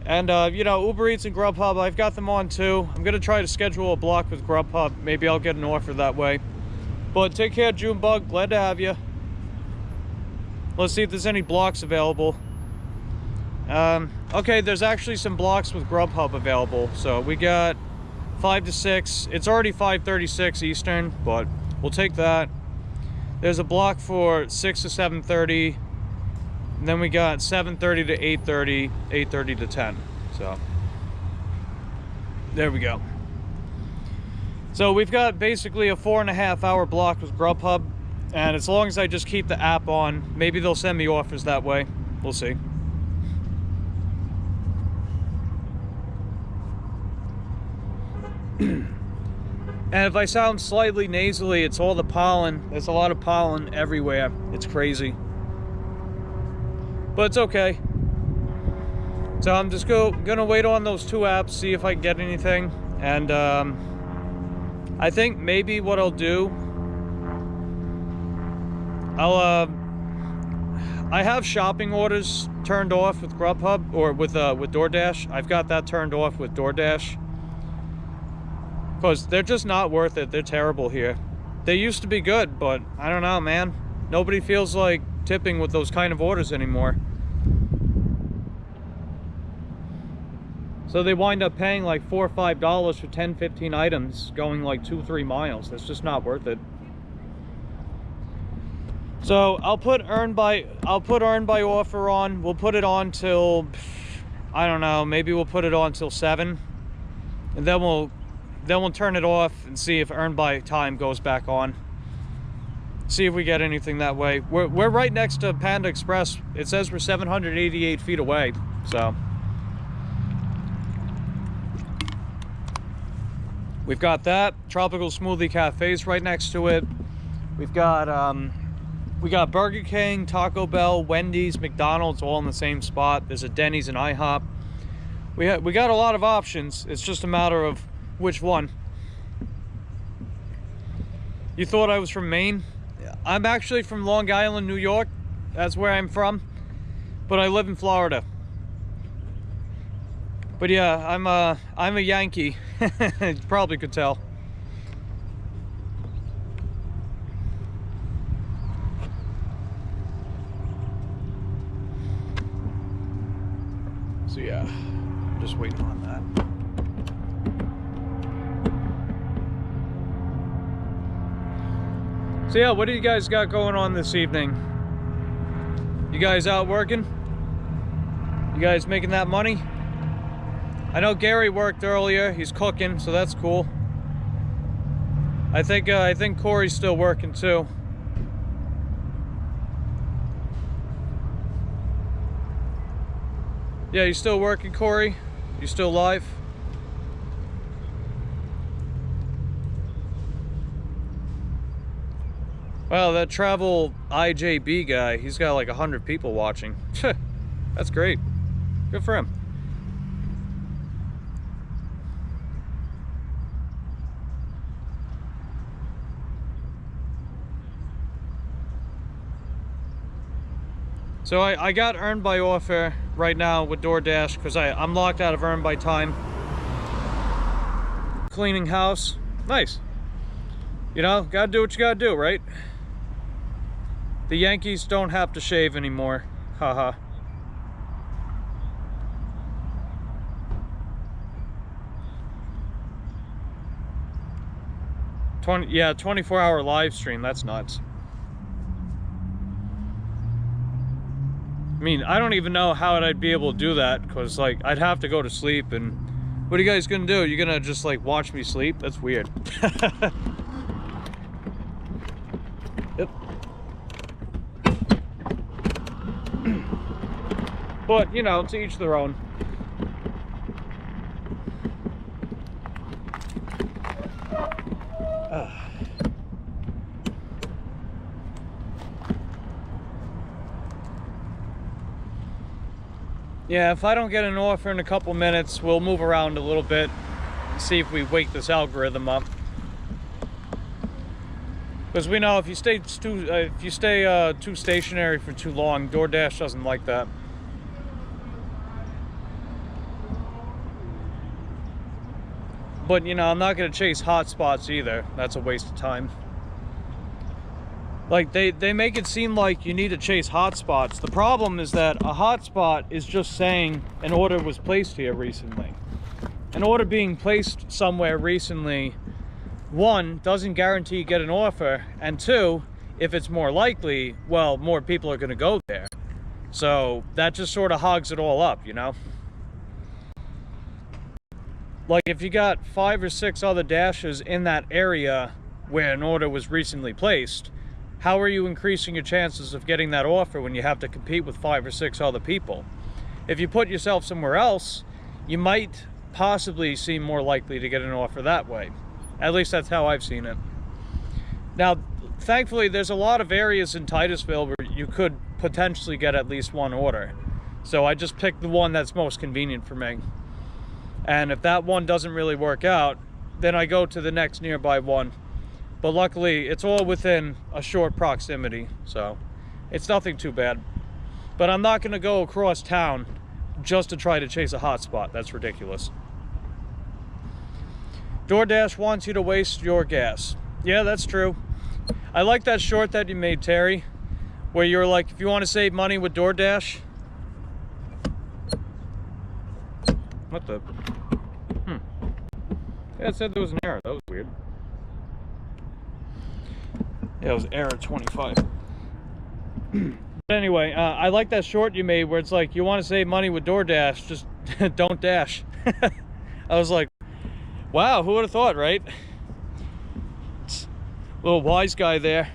And, you know, Uber Eats and Grubhub, I've got them on too. I'm going to try to schedule a block with Grubhub. Maybe I'll get an offer that way. But take care, Junebug. Glad to have you. Let's see if there's any blocks available. Okay, there's actually some blocks with Grubhub available. So we got 5 to 6. It's already 5:36 Eastern, but we'll take that. There's a block for 6 to 7:30, and then we got 7:30 to 8:30, 8:30 to 10. So there we go. So we've got basically a 4.5 hour block with Grubhub, and as long as I just keep the app on, maybe they'll send me offers that way. We'll see. And if I sound slightly nasally, it's all the pollen. There's a lot of pollen everywhere. It's crazy. But it's okay. So I'm just gonna wait on those 2 apps, see if I can get anything. And I think maybe what I'll do, I have shopping orders turned off with Grubhub, or with DoorDash. I've got that turned off with DoorDash. Because they're just not worth it. They're terrible here. They used to be good, but I don't know, man. Nobody feels like tipping with those kind of orders anymore. So they wind up paying like $4 or $5 for 10-15 items going like 2-3 miles. That's just not worth it. So I'll put Earn by Offer on. We'll put it on till, I don't know, maybe we'll put it on till 7. And then we'll turn it off and see if Earn by Time goes back on. See if we get anything that way. We're right next to Panda Express. It says we're 788 feet away, so. We've got that. Tropical Smoothie Cafe's right next to it. We got Burger King, Taco Bell, Wendy's, McDonald's, all in the same spot. There's a Denny's and IHOP. We got a lot of options. It's just a matter of which one. You thought I was from Maine? I'm actually from Long Island, New York. That's where I'm from. But I live in Florida. But yeah, I'm a Yankee. You probably could tell. So yeah, I'm just waiting on that. So yeah, what do you guys got going on this evening? You guys out working? You guys making that money? I know Gary worked earlier. He's cooking, so that's cool. I think Corey's still working too. Yeah, you still working, Corey? You still live? Wow, that travel IJB guy, he's got like 100 people watching. That's great. Good for him. So I got earned by offer right now with DoorDash because I'm locked out of earned by time. Cleaning house. Nice. You know, gotta do what you gotta do, right? The Yankees don't have to shave anymore. Haha. Yeah, 24-hour live stream. That's nuts. I mean, I don't even know how I'd be able to do that because, like, I'd have to go to sleep. And what are you guys gonna do? You're gonna just like watch me sleep? That's weird. Yep. But, you know, to each their own. Yeah, if I don't get an offer in a couple minutes, we'll move around a little bit and see if we wake this algorithm up. Because we know if you stay too stationary for too long, DoorDash doesn't like that. But, you know, I'm not going to chase hotspots either. That's a waste of time. Like, they make it seem like you need to chase hotspots. The problem is that a hotspot is just saying an order was placed here recently. An order being placed somewhere recently, one, doesn't guarantee you get an offer, and two, if it's more likely, well, more people are going to go there. So that just sort of hogs it all up, you know? Like, if you got 5 or 6 other dashes in that area where an order was recently placed, how are you increasing your chances of getting that offer when you have to compete with 5 or 6 other people? If you put yourself somewhere else, you might possibly seem more likely to get an offer that way. At least that's how I've seen it. Now, thankfully, there's a lot of areas in Titusville where you could potentially get at least one order. So I just picked the one that's most convenient for me. And if that one doesn't really work out, then I go to the next nearby one. But luckily, it's all within a short proximity, so it's nothing too bad. But I'm not going to go across town just to try to chase a hotspot. That's ridiculous. DoorDash wants you to waste your gas. Yeah, that's true. I like that short that you made, Terry, where you're like, if you want to save money with DoorDash. What the? Yeah, it said there was an error. That was weird. Yeah, it was error 25. But anyway, I like that short you made where it's like, you want to save money with DoorDash, just don't dash. I was like, wow, who would have thought, right? Little wise guy there.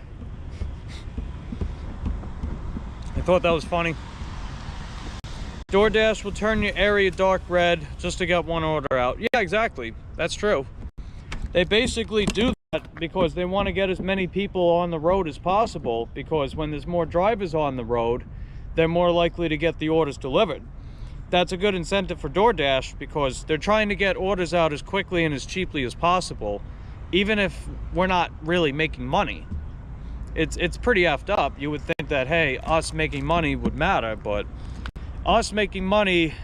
I thought that was funny. DoorDash will turn your area dark red just to get one order out. Yeah, exactly. That's true. They basically do that because they want to get as many people on the road as possible, because when there's more drivers on the road, they're more likely to get the orders delivered. That's a good incentive for DoorDash because they're trying to get orders out as quickly and as cheaply as possible, even if we're not really making money. It's pretty effed up. You would think that, hey, us making money would matter, but us making money,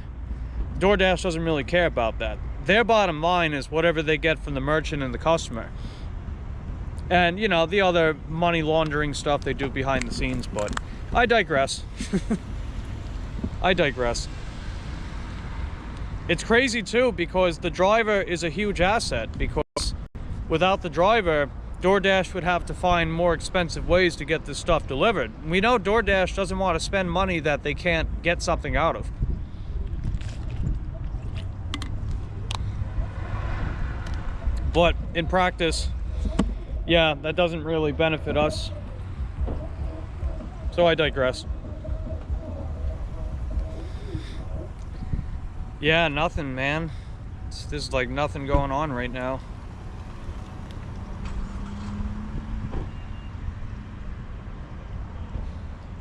DoorDash doesn't really care about that. Their bottom line is whatever they get from the merchant and the customer. And, you know, the other money laundering stuff they do behind the scenes, but I digress. I digress. It's crazy too because the driver is a huge asset, because without the driver, DoorDash would have to find more expensive ways to get this stuff delivered. We know DoorDash doesn't want to spend money that they can't get something out of. But in practice, yeah, that doesn't really benefit us. So I digress. Yeah, nothing, man. There's like nothing going on right now.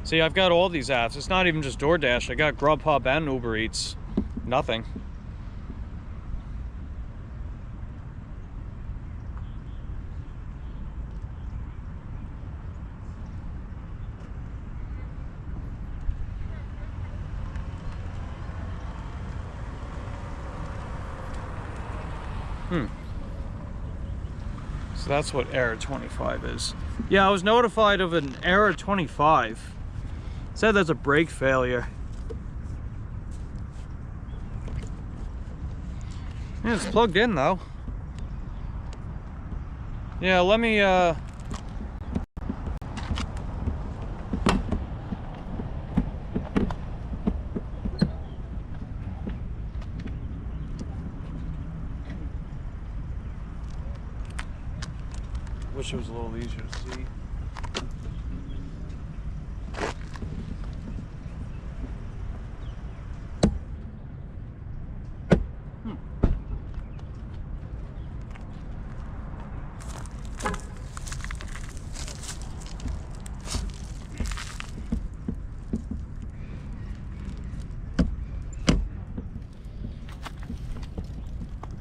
See, I've got all these apps. It's not even just DoorDash. I got Grubhub and Uber Eats. Nothing. So that's what error 25 is. Yeah, I was notified of an error 25. It said there's a brake failure. Yeah, it's plugged in though. Yeah, let me wish it was a little easier to see.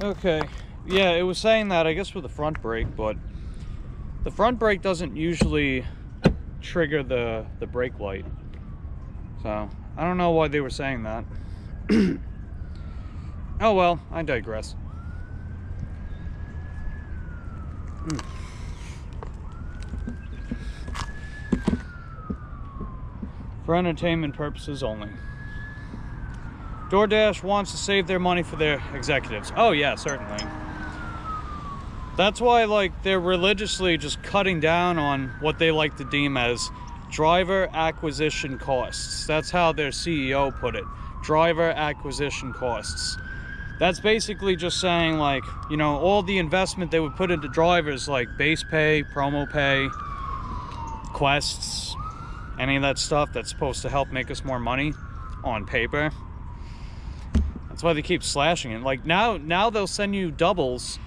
Okay, yeah, it was saying that, I guess, with the front brake, but the front brake doesn't usually trigger the brake light. So, I don't know why they were saying that. Oh well, I digress. For entertainment purposes only. DoorDash wants to save their money for their executives. Oh yeah, certainly. That's why, like, they're religiously just cutting down on what they like to deem as driver acquisition costs. That's how their CEO put it. Driver acquisition costs. That's basically just saying, like, you know, all the investment they would put into drivers, like base pay, promo pay, quests, any of that stuff that's supposed to help make us more money on paper. That's why they keep slashing it. Like, now they'll send you doubles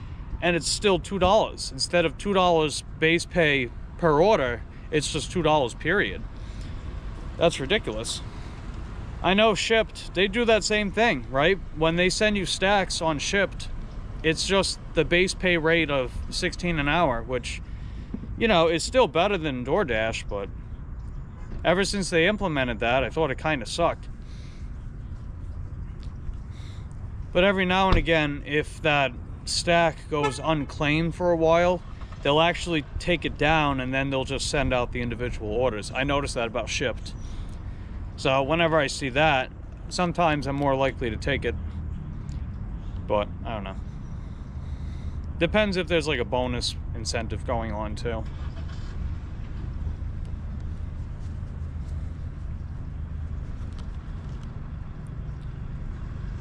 and it's still $2. Instead of $2 base pay per order, it's just $2 period. That's ridiculous. I know Shipped, they do that same thing, right? When they send you stacks on Shipped, it's just the base pay rate of $16 an hour, which, you know, is still better than DoorDash, but ever since they implemented that, I thought it kind of sucked. But every now and again, if that stack goes unclaimed for a while, they'll actually take it down and then they'll just send out the individual orders. I noticed that about Shipped. So whenever I see that, sometimes I'm more likely to take it. But I don't know. Depends if there's like a bonus incentive going on too.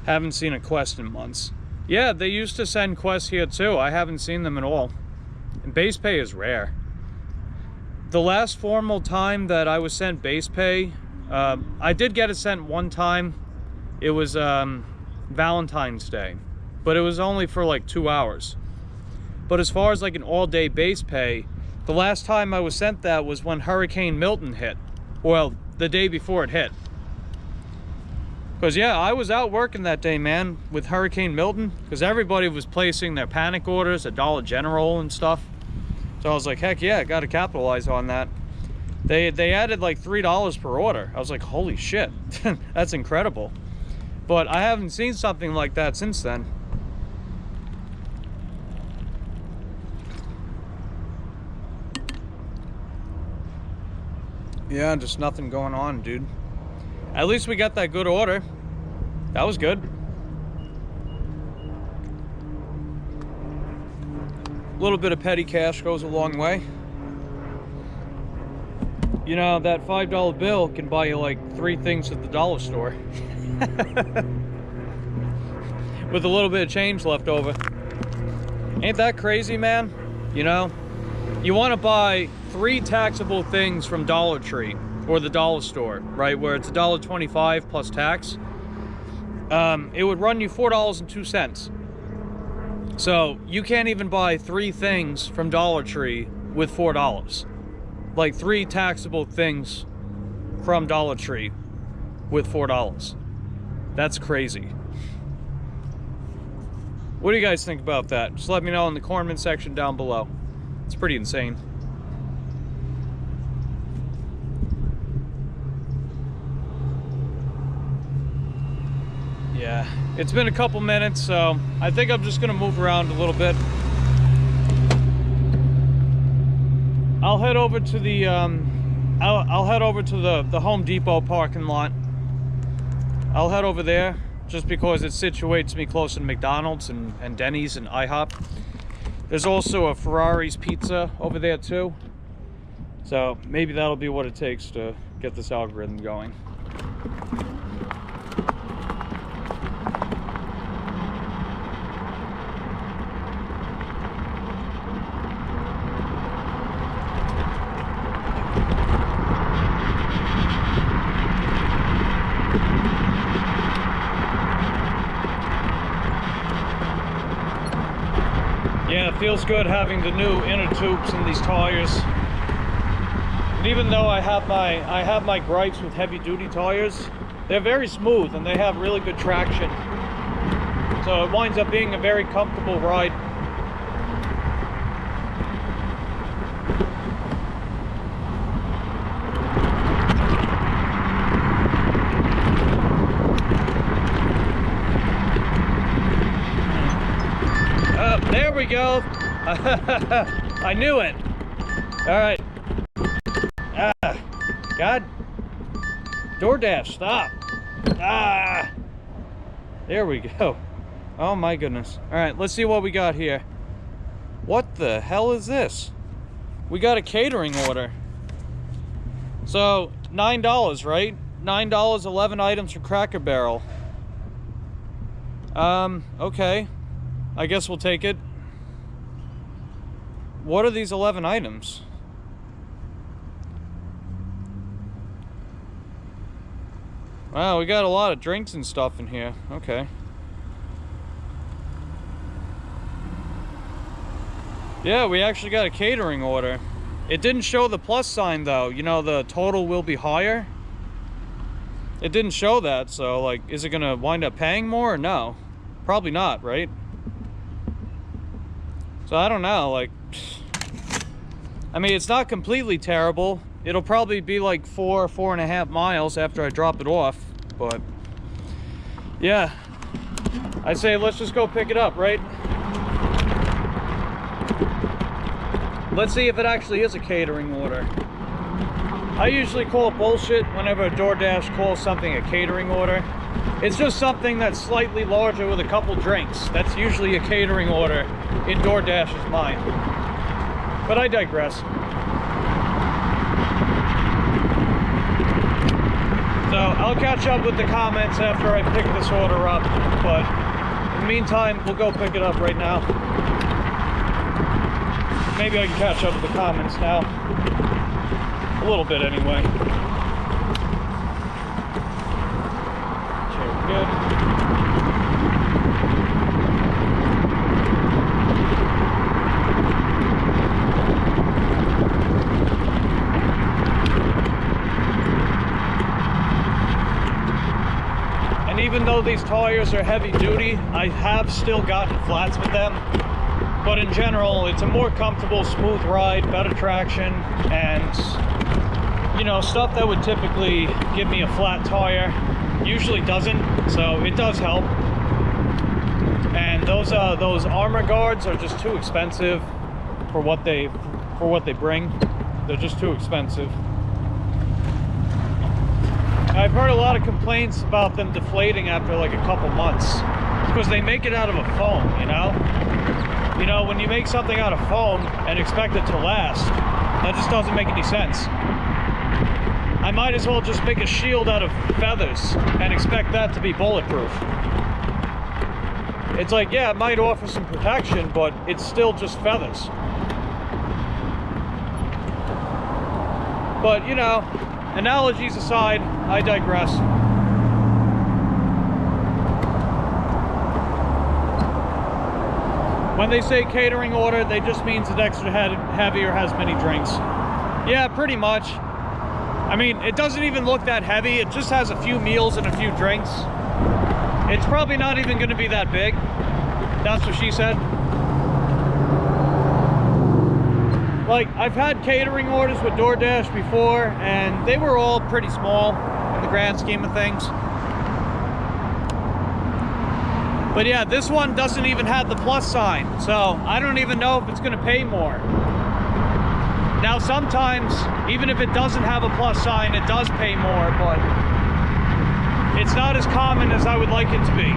Haven't seen a quest in months. Yeah, they used to send quests here too. I haven't seen them at all. And base pay is rare. The last formal time that I was sent base pay I did get it sent one time. It was Valentine's Day, but it was only for like 2 hours. But as far as like an all-day base pay, the last time I was sent that was when Hurricane Milton hit. Well, the day before it hit. Because yeah, I was out working that day, man, with Hurricane Milton, because everybody was placing their panic orders at Dollar General and stuff. So I was like, heck yeah, got to capitalize on that. They added like $3 per order. I was like, holy shit, that's incredible. But I haven't seen something like that since then. Yeah, just nothing going on, dude. At least we got that good order. That was good. A little bit of petty cash goes a long way. You know, that $5 bill can buy you like 3 things at the dollar store. With a little bit of change left over. Ain't that crazy, man? You know, you want to buy 3 taxable things from Dollar Tree or the dollar store, right, where it's $1.25 plus tax. It would run you $4.02. So you can't even buy 3 things from Dollar Tree with $4. Like 3 taxable things from Dollar Tree with $4. That's crazy. What do you guys think about that? Just let me know in the comment section down below. It's pretty insane. Yeah, it's been a couple minutes, so I think I'm just gonna move around a little bit. I'll head over to the I'll head over to the Home Depot parking lot. I'll head over there just because it situates me close to McDonald's and Denny's and IHOP. There's also a Ferrari's Pizza over there too. So maybe that'll be what it takes to get this algorithm going. Yeah, it feels good having the new inner tubes in these tires. And even though I have my gripes with heavy duty tires, they're very smooth and they have really good traction. So it winds up being a very comfortable ride. There we go. I knew it. All right. God. DoorDash, stop. There we go. Oh my goodness. All right, let's see what we got here. What the hell is this? We got a catering order. So $9, right? $9, 11 items from Cracker Barrel. Okay. I guess we'll take it. What are these 11 items? Wow, we got a lot of drinks and stuff in here. Okay. Yeah, we actually got a catering order. It didn't show the plus sign though. You know, the total will be higher. It didn't show that, so like, is it gonna wind up paying more or no? Probably not, right? So I don't know, like, I mean, it's not completely terrible. It'll probably be like 4.5 miles after I drop it off, but yeah, I'd say let's just go pick it up, right? Let's see if it actually is a catering order. I usually call it bullshit whenever DoorDash calls something a catering order. It's just something that's slightly larger with a couple drinks. That's usually a catering order in DoorDash's mind. But I digress. So I'll catch up with the comments after I pick this order up. But in the meantime, we'll go pick it up right now. Maybe I can catch up with the comments now. A little bit anyway. good. And even though these tires are heavy duty, I have still gotten flats with them. But in general, it's a more comfortable, smooth ride, better traction, and you know, stuff that would typically give me a flat tire usually doesn't, so it does help. And those armor guards are just too expensive for what they bring. They're just too expensive. I've heard a lot of complaints about them deflating after like a couple months because they make it out of a foam, you know? You know, when you make something out of foam and expect it to last, that just doesn't make any sense. I might as well just make a shield out of feathers and expect that to be bulletproof. It's like, yeah, it might offer some protection, but it's still just feathers. But, you know, analogies aside, I digress. When they say catering order, they just means it's extra heavy or has many drinks. Yeah, pretty much. I mean, it doesn't even look that heavy. It just has a few meals and a few drinks. It's probably not even going to be that big. That's what she said. Like, I've had catering orders with DoorDash before, and they were all pretty small in the grand scheme of things. But yeah, this one doesn't even have the plus sign, so I don't even know if it's going to pay more. Now, sometimes, even if it doesn't have a plus sign, it does pay more, but it's not as common as I would like it to be.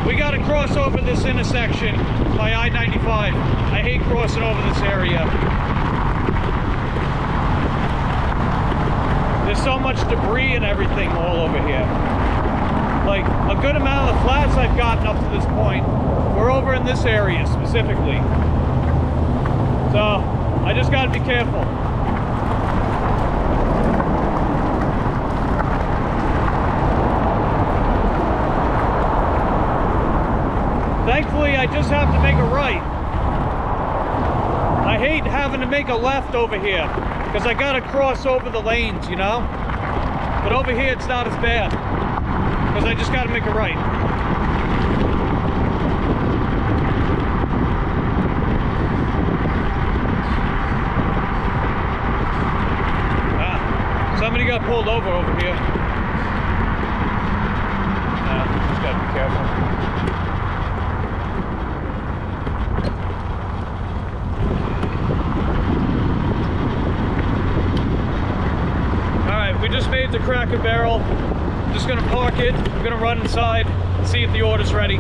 We got to cross over this intersection by I-95. I hate crossing over this area. There's so much debris and everything all over here. Like, a good amount of the flats I've gotten up to this point were over in this area specifically. So, I just got to be careful. Thankfully, I just have to make a right. I hate having to make a left over here because I got to cross over the lanes, you know? But over here, it's not as bad because I just got to make a right. Somebody got pulled over here. Just gotta be careful. Alright, we just made the Cracker Barrel. I'm just gonna park it. I'm gonna run inside and see if the order's ready.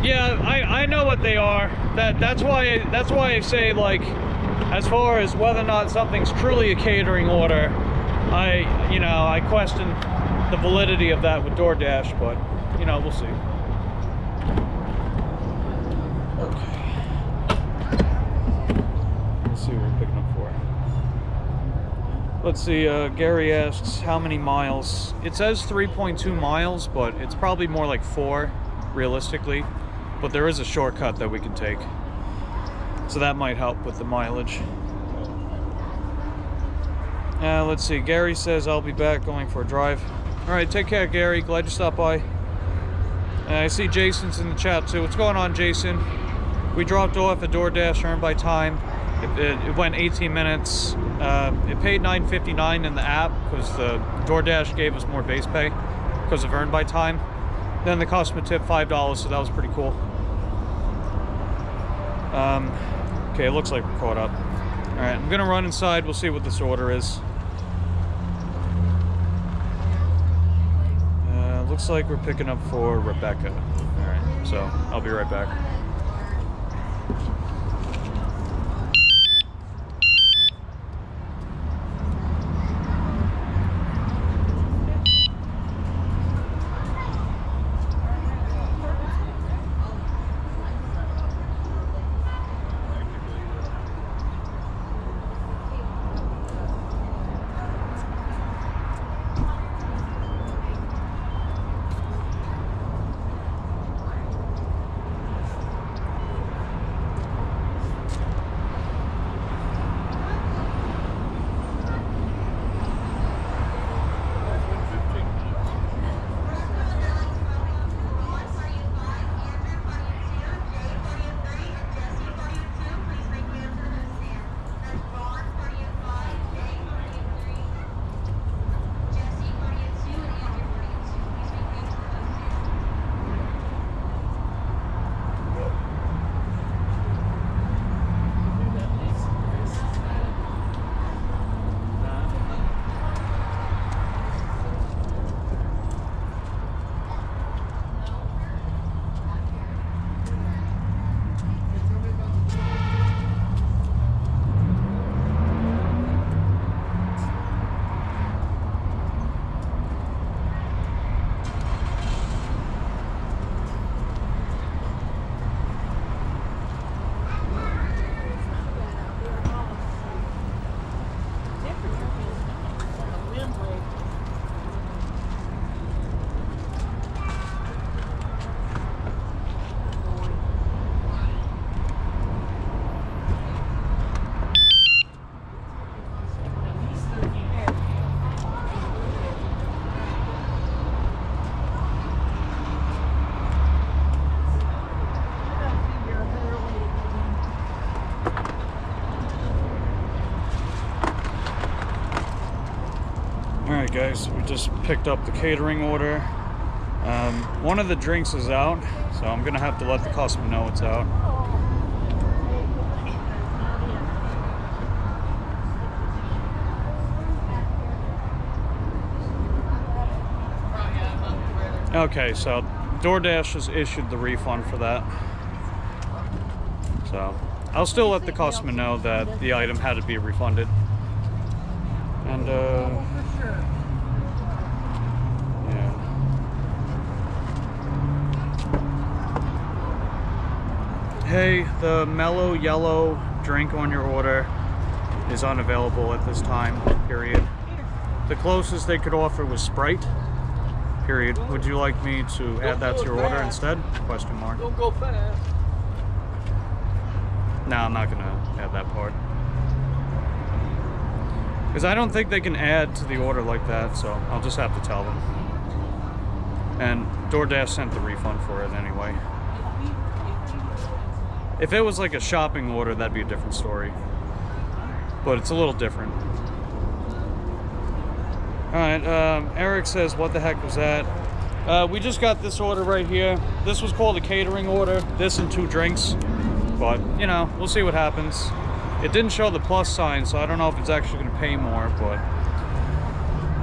Yeah, I know what they are. That's why I say, like, as far as whether or not something's truly a catering order, I question the validity of that with DoorDash, but you know, we'll see. Okay. Let's see what we're picking up for. Let's see, Gary asks how many miles. It says 3.2 miles, but it's probably more like 4 realistically. But there is a shortcut that we can take, so that might help with the mileage. Let's see, Gary says I'll be back going for a drive. Alright, take care, Gary. Glad you stopped by. I see Jason's in the chat too. What's going on, Jason? We dropped off a DoorDash earned by time. It went 18 minutes. It paid $9.59 in the app because the DoorDash gave us more base pay because of earned by time. Then the customer tipped $5, so that was pretty cool. Okay, it looks like we're caught up. Alright, I'm gonna run inside, we'll see what this order is. Looks like we're picking up for Rebecca. Alright, so I'll be right back. just picked up the catering order. One of the drinks is out, so I'm gonna have to let the customer know it's out. Okay, so DoorDash has issued the refund for that. So I'll still let the customer know that the item had to be refunded. And yeah. Hey, the mellow yellow drink on your order is unavailable at this time, period. The closest they could offer was Sprite, period. Would you like me to add that to your order instead? Question mark. Don't go fast. No, I'm not gonna add that part. Because I don't think they can add to the order like that, so I'll just have to tell them. And DoorDash sent the refund for it anyway. If it was like a shopping order, that'd be a different story. But it's a little different. Alright, Eric says, what the heck was that? We just got this order right here. This was called a catering order. This and 2 drinks. But, you know, we'll see what happens. It didn't show the plus sign, so I don't know if it's actually going to pay more, but,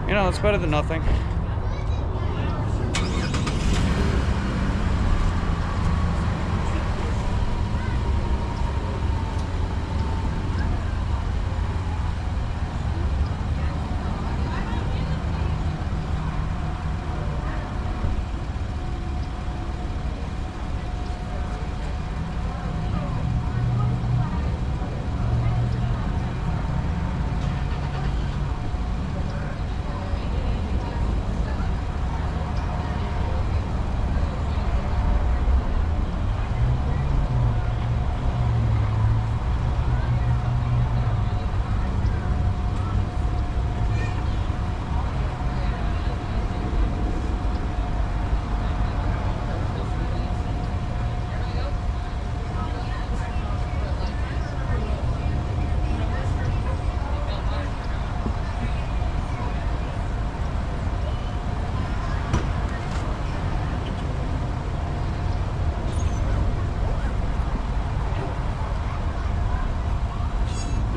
you know, it's better than nothing.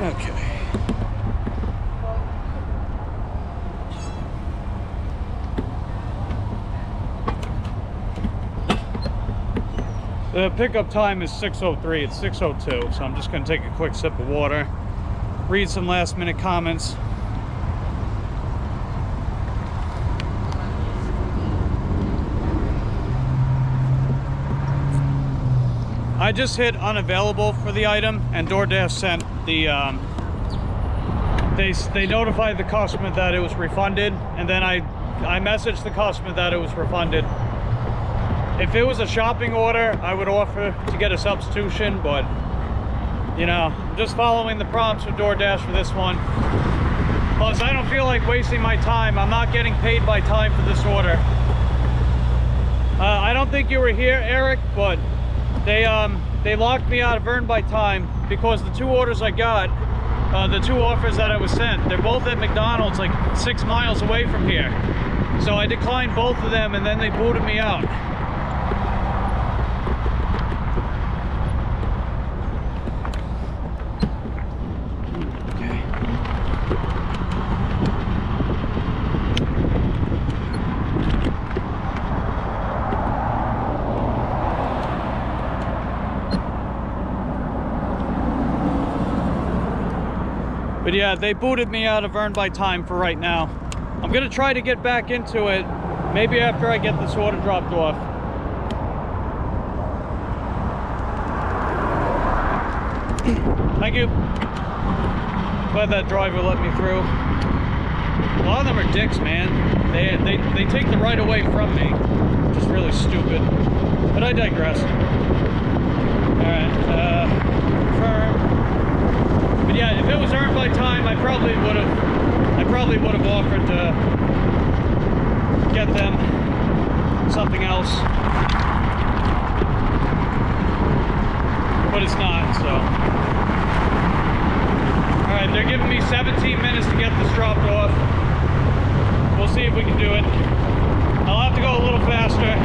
Okay. The pickup time is 6:03. It's 6:02, so I'm just going to take a quick sip of water, read some last-minute comments. I just hit unavailable for the item, and DoorDash sent the they notified the customer that it was refunded, and then I messaged the customer that it was refunded. If it was a shopping order, I would offer to get a substitution, but you know, I'm just following the prompts with DoorDash for this one. Plus, I don't feel like wasting my time. I'm not getting paid by time for this order. I don't think you were here, Eric, but they locked me out of earn by time because the 2 orders I got, the 2 offers that I was sent, they're both at McDonald's like 6 miles away from here. So I declined both of them, and then they booted me out. But yeah, they booted me out of earn by time for right now. I'm gonna try to get back into it, maybe after I get this order dropped off. Thank you. Glad that driver let me through. A lot of them are dicks, man. They take the right away from me, which is really stupid. But I digress. Alright, confirm. But yeah, if it was earned by time, I probably would have offered to get them something else. But it's not, so. Alright, they're giving me 17 minutes to get this dropped off. We'll see if we can do it. I'll have to go a little faster.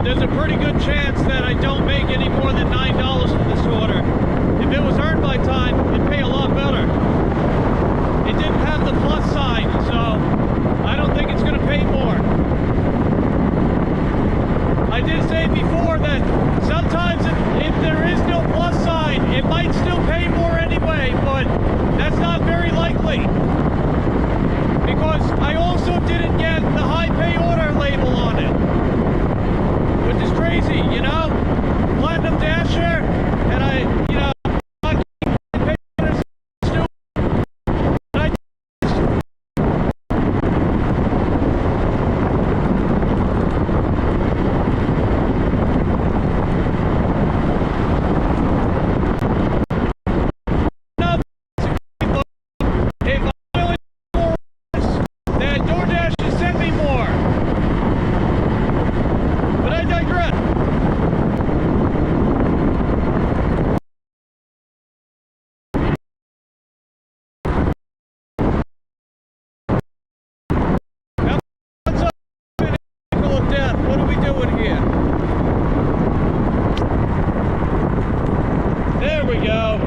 There's a pretty good chance that I don't make any more than $9 for this order. If it was earned by time, it'd pay a lot better. It didn't have the plus sign, so I don't think it's going to pay more. I did say before that sometimes if there is no plus sign, it might still pay more anyway, but that's not very likely. Because I also didn't get the high pay order label on it. Which is crazy, you know? Platinum Dasher, and I, you know, that DoorDash has sent me more. But I digress. Now, what's up in Angel of Death? What are we doing here? There we go.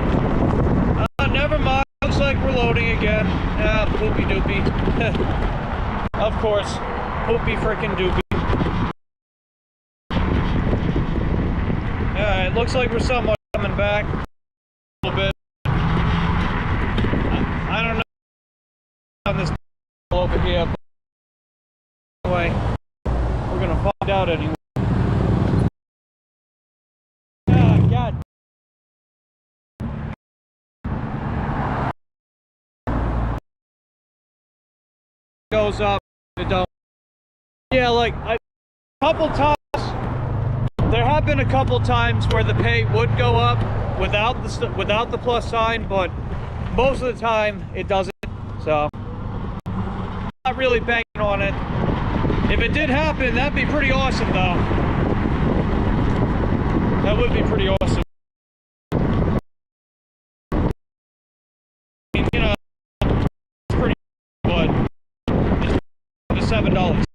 Never mind. Looks like we're loading again. Ah, poopy doopy. Of course. Poopy frickin' doopy. Alright, looks like we're somewhat coming back a little bit. I don't know on this over here, but anyway, we're gonna find out anyway. God. Goes up, it don't. Yeah, like a couple times. There have been a couple times where the pay would go up without the plus sign, but most of the time it doesn't. So not really banking on it. If it did happen, that'd be pretty awesome, though. That would be pretty awesome. I mean, you know, it's pretty good. It's $7.